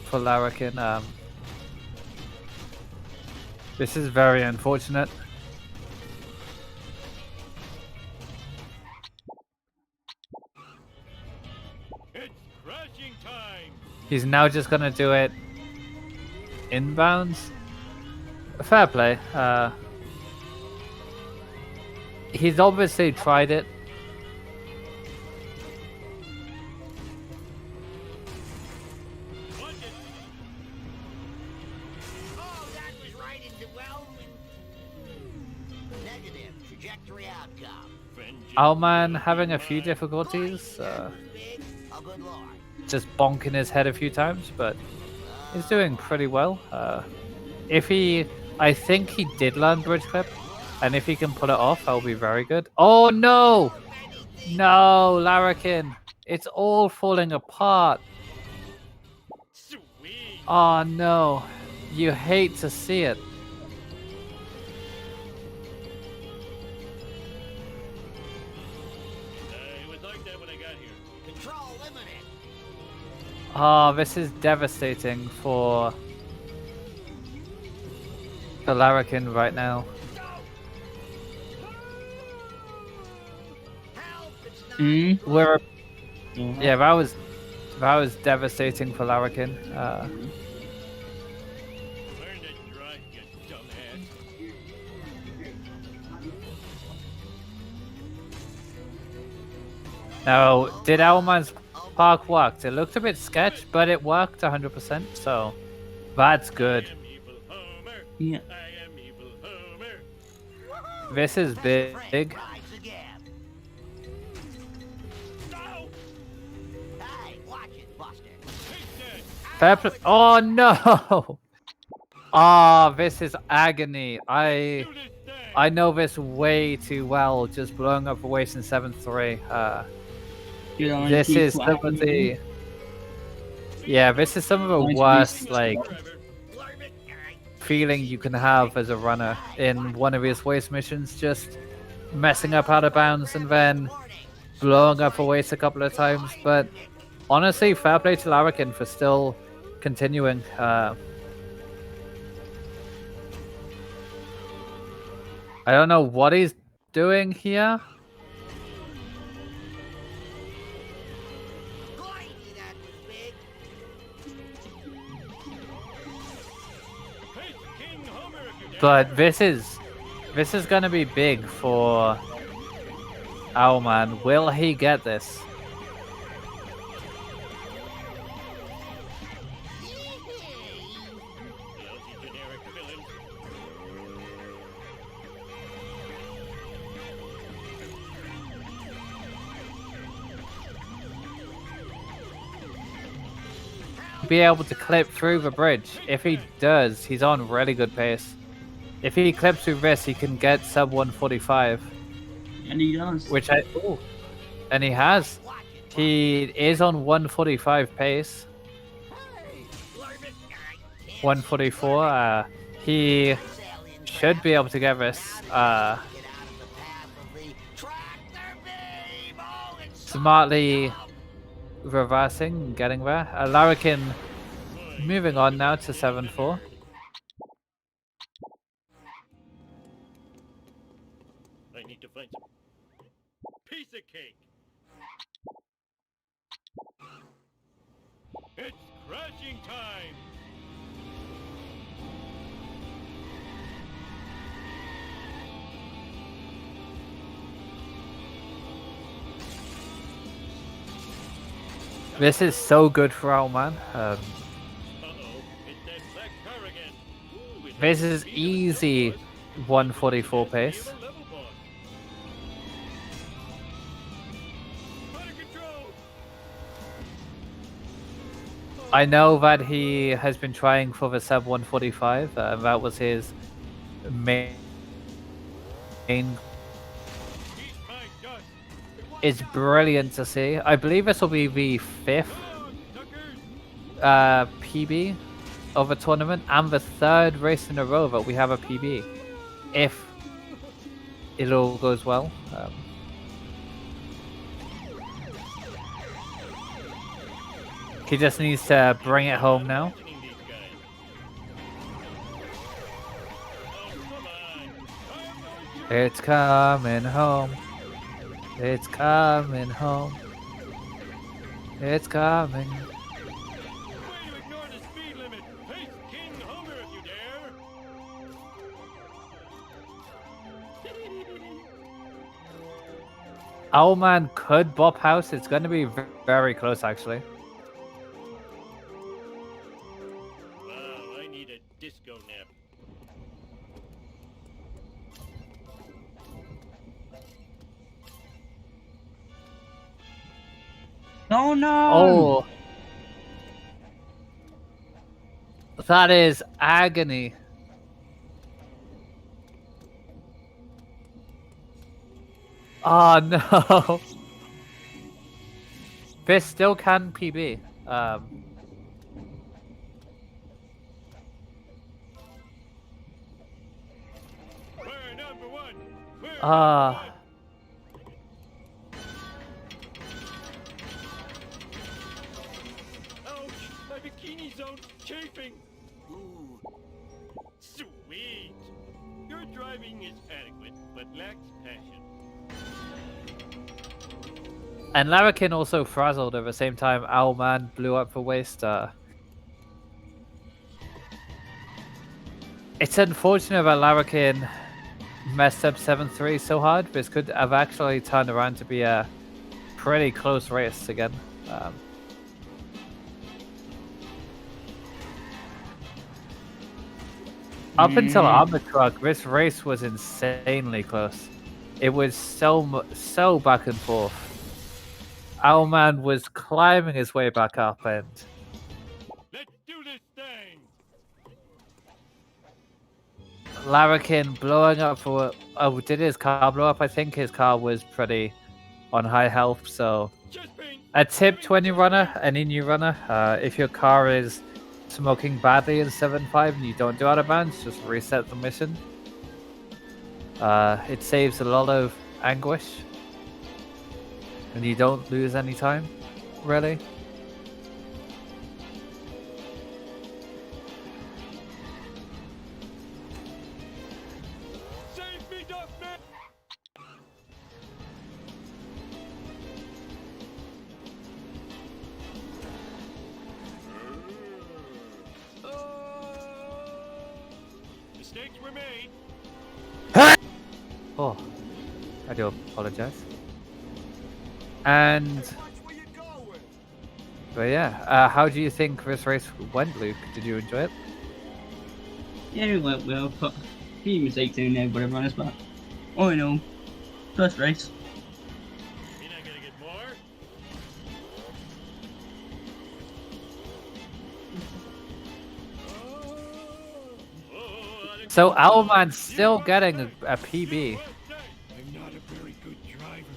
for Larrakin. This is very unfortunate. It's crashing time. He's now just gonna do it inbounds. Fair play. He's obviously tried it. Oh, that was right into negative trajectory outcome. Owlman having a few difficulties. Oh, good lord. Just bonking his head a few times, but he's doing pretty well. I think he did learn bridge clip, and if he can pull it off, that'll be very good. Oh no! No, Larrakin! It's all falling apart. Sweet. Oh no, you hate to see it. It was like that when I got here. Control limited. Oh, this is devastating for Larrakin right now. Mm. Yeah, that was devastating for Larrakin. Learn to drive, you dumbass. Now, did Owlman's park work? It looked a bit sketch, but it worked 100%, so that's good. I am evil Homer. Yeah. I am evil Homer. This is big. Rise again. No! Hey, watch it, Buster. Take that. Fair play. Oh no! Ah, this is agony. Do this thing. I know this way too well. Just blowing up a waste in 7-3. This is some of the. Yeah, this is some of the worst like feeling you can have as a runner in one of his waste missions. Just messing up out of bounds and then blowing up a waste a couple of times. But honestly, fair play to Larrakin for still continuing. I don't know what he's doing here. Blimey, that was big. Hey, King Homer, if you dare. But this is gonna be big for Owlman. Will he get this? Lousy generic villain. Be able to clip through the bridge. If he does, he's on really good pace. If he clips through this, he can get sub 145. And he does. Which and he has. He is on 145 pace. 144. He should be able to get this. Tractor beam! Oh, it's Smartly reversing and getting there. Larrakin moving on now to 7-4. I need to find some piece of cake. It's crashing time. This is so good for Owlman. Uh-oh, it's that black car again. Ooh, it This has is the speed of a easy bus. 144 It has pace. the speed of a level bus. Out of control. I know that he has been trying for the sub 145. That was his main. Eat my dust. It's brilliant to see. I believe this will be the 5th Come on, suckers. PB of a tournament and the 3rd race in a row that we have a PB. If it all goes well. He just needs to bring it home now. Mentioning these guys. Oh, come on. It's coming home. It's coming home. It's coming. Way to ignore the speed limit. Face King Homer if you dare. Owlman could bop house. It's going to be very close, actually. Wow, I need a disco nap. Oh no! Oh. That is agony. Oh no. This still can PB. Car number one. We're number one. Ouch! My bikini zone chafing. Ooh, sweet. Your driving is adequate, but lacks passion. And Larrakin also frazzled at the same time. Owlman blew up for waste. It's unfortunate that Larrakin messed up 7-3 so hard. This could have actually turned around to be a pretty close race again. Up until Armor Truck, this race was insanely close. It was so back and forth. Owlman was climbing his way back up, and Let's do this thing. Larrakin blowing up for. Oh, did his car blow up? I think his car was pretty on high health. So, a tip to any runner, any new runner, if your car is smoking badly in 7.5 and you don't do out of bounds, just reset the mission. It saves a lot of anguish. And you don't lose any time, really. Save me, Duffman! Mistakes were made. Oh, I do apologize. And, but yeah, how do you think this race went, Luke? Did you enjoy it? Yeah, it went well. Put a few mistakes in there, but everyone is back. All in all, first race. You're not gonna get more? So Owlman's still getting a PB. I'm not a very good driver.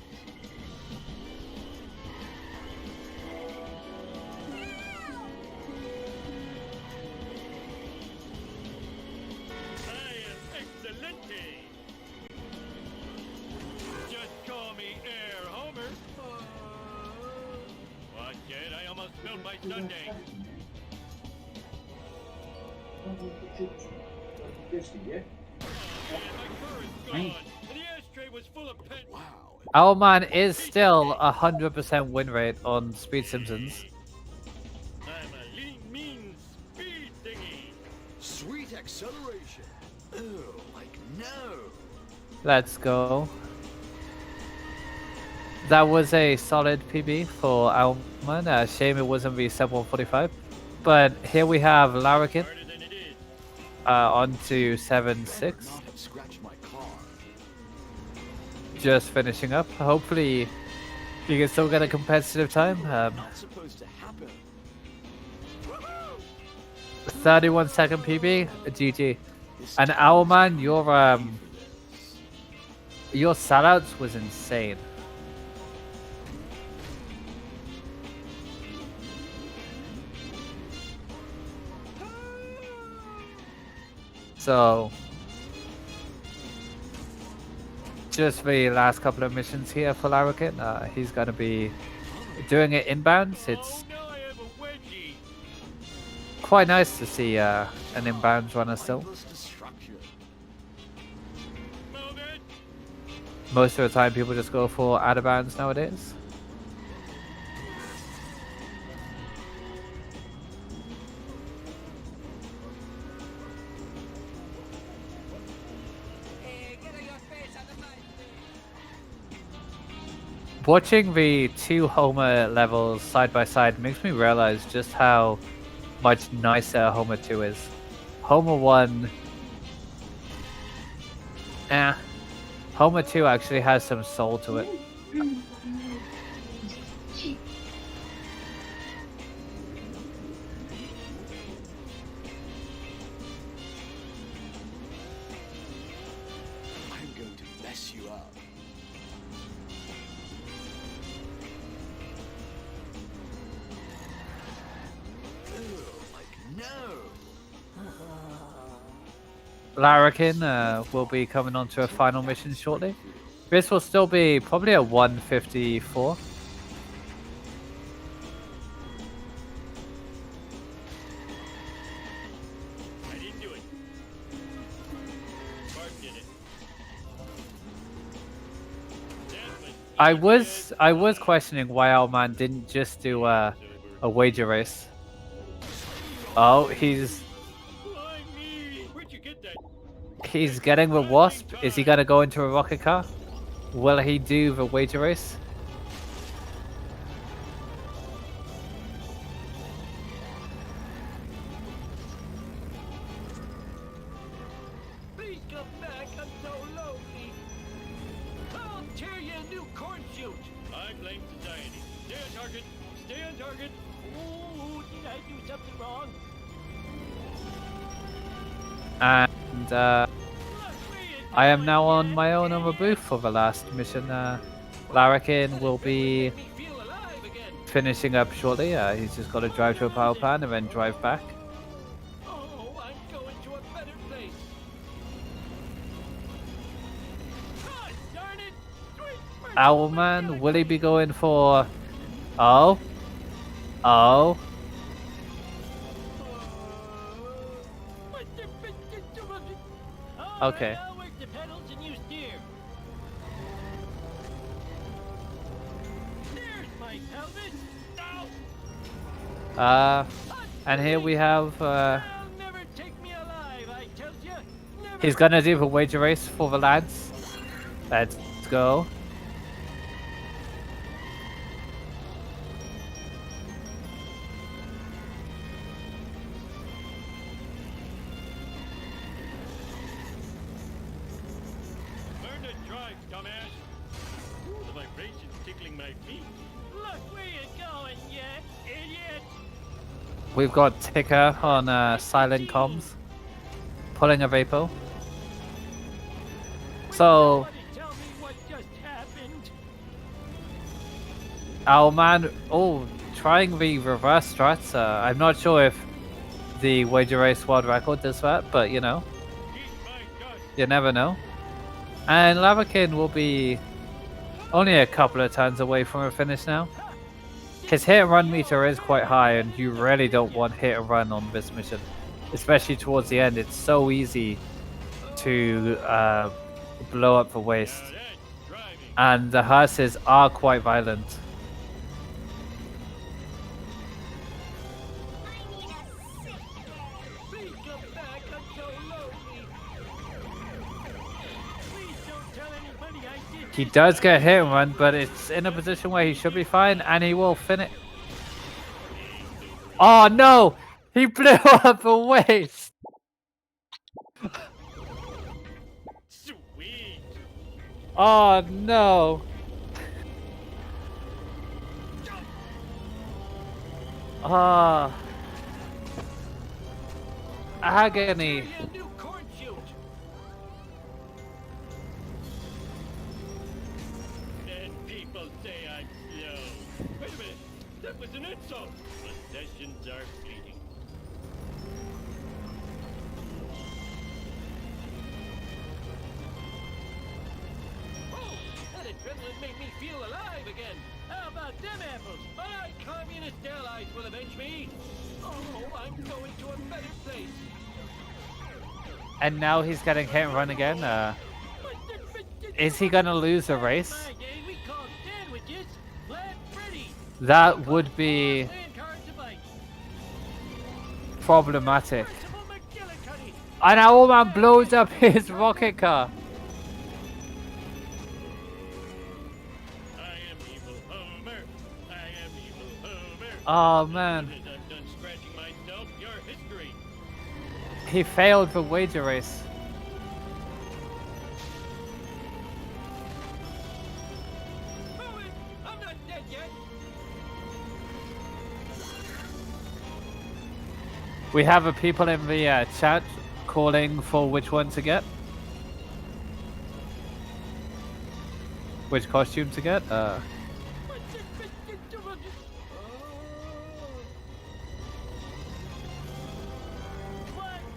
I am excelente. Just call my Sunday. And my car is gone. And the ashtray was full of pens. Wow. Owlman is still 100% win rate on Speed Simpsons. I'm a lean, mean speed thingy. Sweet acceleration. Oh, like no. Let's go. That was a solid PB for Owlman. Shame it wasn't the 7145. But here we have Larrakin Harder than it is. on to Better 7-6. not have scratched my car. Just finishing up. Hopefully you can still get a competitive time. Not supposed to happen. 31-second PB, GG. And Owlman, your sellouts was insane. So, just the last couple of missions here for Larrakin. He's going to be doing it inbounds. It's Oh, now I have a wedgie. quite nice to see an inbounds runner still. Mindless destruction. Move it. Most of the time, people just go for out of bounds nowadays. Watching the two Homer levels side by side makes me realize just how much nicer Homer 2 is. Homer 1... Homer 2 actually has some soul to it. I'm going to mess you up. Oh, like no. Larrakin will be coming on to a final mission shortly. This will still be probably a 154. I didn't do it. Bart did it. Jasmine, I was questioning why Owlman didn't just do a wager race. Oh, he's why me? Where'd you get that? He's getting the Wasp. Is he gonna go into a rocket car? Will he do the wager race? Please come back. I'm so lonely. I'll tear you a new corn shoot. I blame society. Stay on target. Stay on target. Ooh, did I do something wrong? And I am now on my own on the booth for the last mission. Larrakin will be finishing up shortly. He's just got to drive to a power plant and then drive back. Oh, I'm going to a better place. God darn it! Owlman, will he be going for... Oh? Oh? Okay. I'll work the pedals and you steer. There's my helmet. No! And here we have... They'll never take me alive, I tell you. Never. he's gonna do the wager race for the lads. Let's go. Learn to drive, dumbass. Ooh, the vibration's tickling my feet. Look where you're going, you idiot. We've got Ticker on silent comms, pulling a Vapo. So, Somebody tell me what just happened. Owlman, trying the reverse struts. I'm not sure if the wager race world record does that, but you know, Eat my dust. you never know. And Larrakin will be only a couple of turns away from a finish now. His hit and run meter is quite high, and you really don't want hit and run on this mission, especially towards the end. It's so easy to blow up the waist, and the hearses are quite violent. Please come back. I'm so lonely. Please don't tell anybody I did He this. does get hit and run, but it's in a position where he should be fine, and he will finish. Oh no! He blew up the waist! Sweet. Oh no! Ah. Agony. Carry a new corn shoot. And people say I'm slow. Wait a minute. That was an insult. Possessions are fleeting. Oh, that adrenaline made me feel alive again. How about them apples? My communist allies will avenge me. Oh, I'm going to a better place. And now he's getting hit and run again. Is he gonna lose the race? My day we call sandwiches flat Freddy. That would be Playing cards to bite. problematic. Principal McGillicuddy. And owlman blows up his rocket car. I am evil Homer. I am evil Homer. Oh man, As I'm done scratching myself, your history. he failed the wager race. Owen, I'm not dead yet. We have a people in the chat calling for which one to get. Which costume to get? What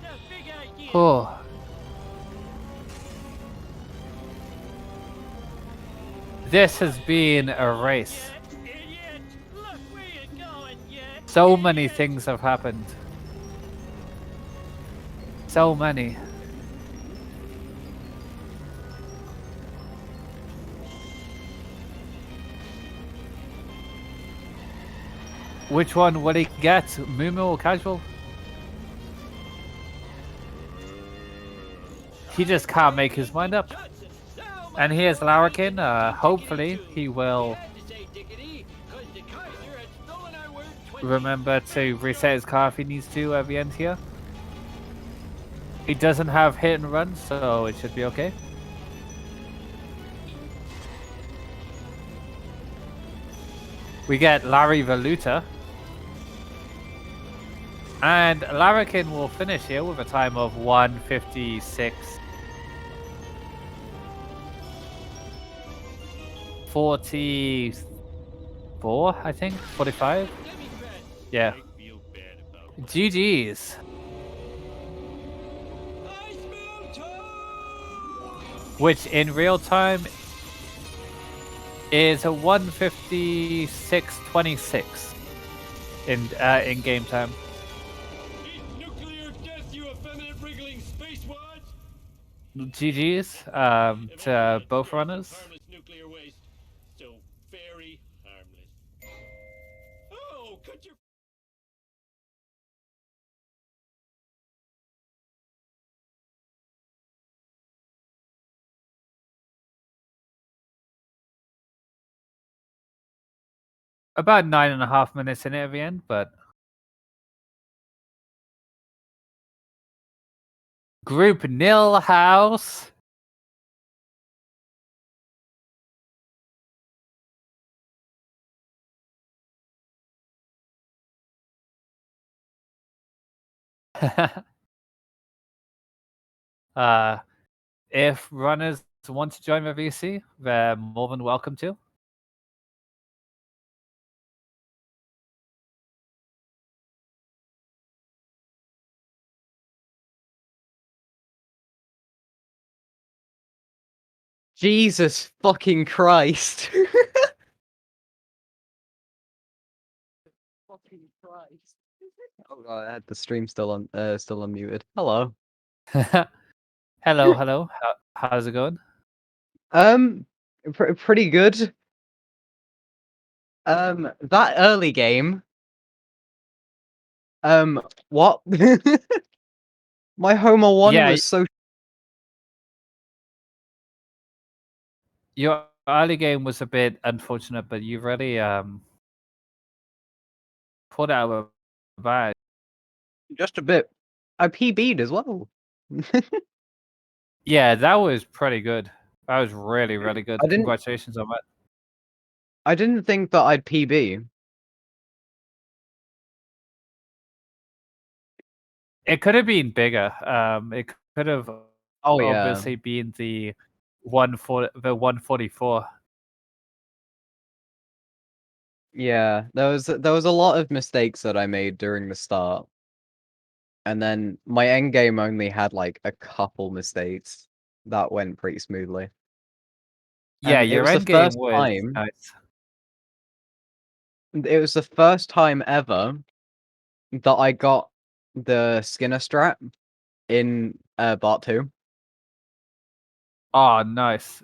a big idea. Oh. This has been a race. Idiot. Look where you're going, yet. So many things have happened. So many. Which one will he get? Mumu or casual? He just can't make his mind up. And here's Larrakin. Hopefully he will remember to reset his car if he needs to at the end here. He doesn't have hit and run, so it should be okay. We get Larry the Looter. And Larrakin will finish here with a time of 1:56. 44, I think? 45? Yeah. GG's. Which in real time is a 1:56.26 in game time. Nuclear death, you effeminate wriggling spacewads. GG's to both runners. Harmless nuclear waste. So very harmless. Oh, cut your About 9.5 minutes in it at the end, but Group Nil House. If runners want to join the VC, they're more than welcome to. Jesus fucking Christ. Oh, I had the stream still unmuted. Hello. Hello, hello. How's it going? Pretty good. That early game. What? My Homer 1 Yeah, was so. your early game was a bit unfortunate, but you really pulled out of a bag. Just a bit. I PB'd as well. Yeah, that was pretty good. That was really, really good. I didn't. Congratulations on that. I didn't think that I'd PB. It could have been bigger. It could have Oh yeah. obviously been the 144. Yeah, there was a lot of mistakes that I made during the start. And then my end game only had like a couple mistakes that went pretty smoothly. Yeah, And it your was the end game first was time. nice. It was the first time ever that I got the Skinner strat in Bart 2. Oh, nice.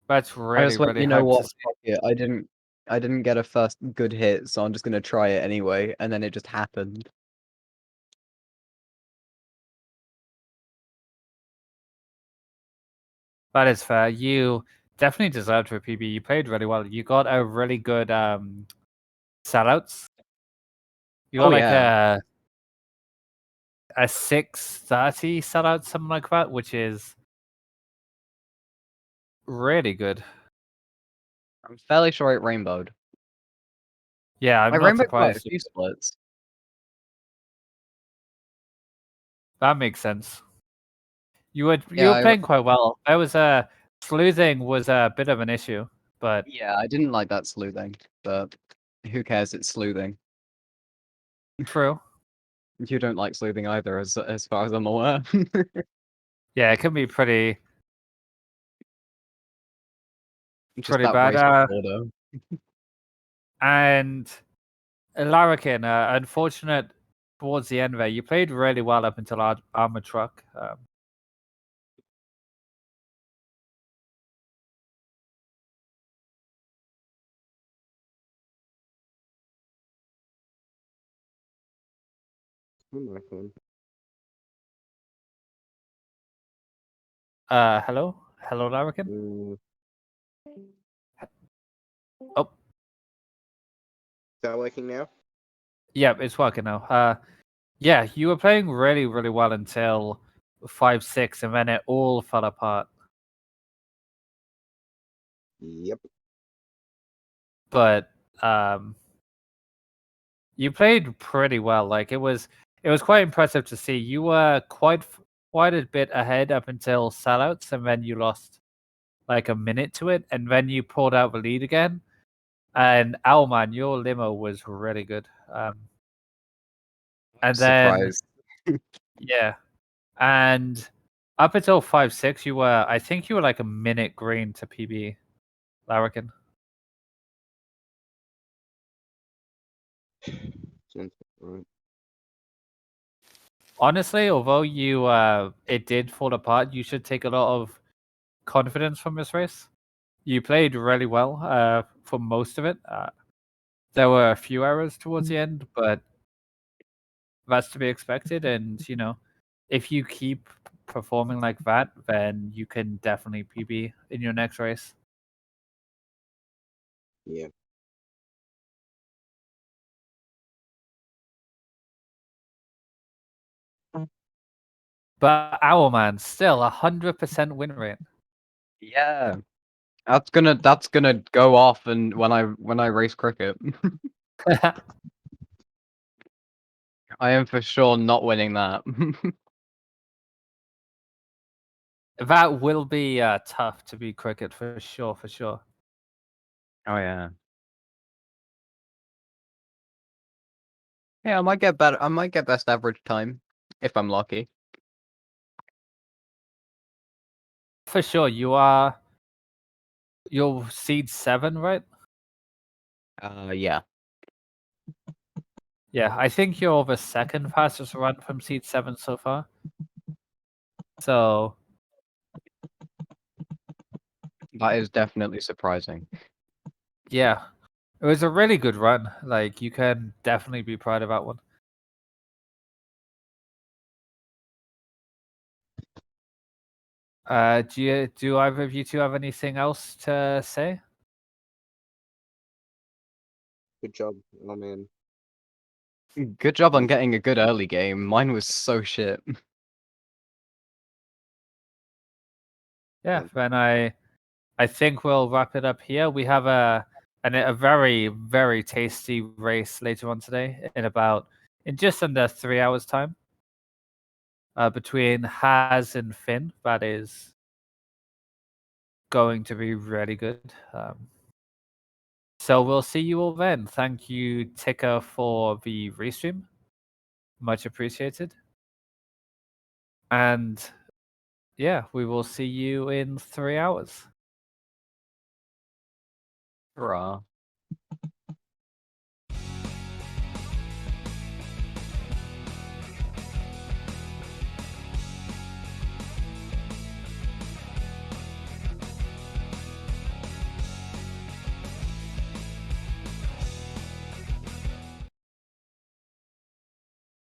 That's I really, just went, really you know hyped to what? see. Fuck it. I didn't get a first good hit, so I'm just gonna try it anyway, and then it just happened. That is fair. You definitely deserved for PB. You played really well. You got a really good sellouts. You got Oh like yeah. a 630 sellout, something like that, which is really good. I'm fairly sure it rainbowed. Yeah, I I'm not rainbowed quite a surprised. few splits. That makes sense. You were Yeah, playing quite well. There was a sleuthing was a bit of an issue, but yeah, I didn't like that sleuthing, but who cares? It's sleuthing. true. You don't like sleuthing either, as far as I'm aware. Yeah, it can be pretty Just that bad. race with order. And Larrakin, unfortunate towards the end there. You played really well up until Armor Truck. Hello? Hello, Larrakin? Oh. Is that working now? Yeah, it's working now. Yeah, you were playing really, really well until 5-6, and then it all fell apart. Yep. But you played pretty well. Like it was quite impressive to see. You were quite a bit ahead up until sellouts, and then you lost like a minute to it, and then you pulled out the lead again. And Owlman, your limo was really good. And then Surprised. yeah, and up until 5-6, I think you were like a minute green to PB, Larrakin. Honestly, although you it did fall apart, you should take a lot of confidence from this race. You played really well for most of it. There were a few errors towards the end, but that's to be expected. And if you keep performing like that, then you can definitely PB in your next race. Yeah. But Owlman, still 100% win rate. Yeah. That's gonna go off and when I race cricket. I am for sure not winning that. That will be tough to beat cricket for sure, for sure. Oh yeah. Yeah, I might get better. I might get best average time if I'm lucky. For sure, you're seed 7, right? Yeah. Yeah, I think you're the second fastest run from Seed 7 so far. So That is definitely surprising. yeah, it was a really good run. Like, you can definitely be proud of that one. Do either of you two have anything else to say? Good job. Oh man. Good job on getting a good early game. Mine was so shit. Yeah, then I think we'll wrap it up here. We have a very, very tasty race later on today in just under 3 hours time. Between Haz and Finn, that is going to be really good. So we'll see you all then. Thank you, Ticker, for the restream. Much appreciated. And yeah, we will see you in 3 hours. Hurrah.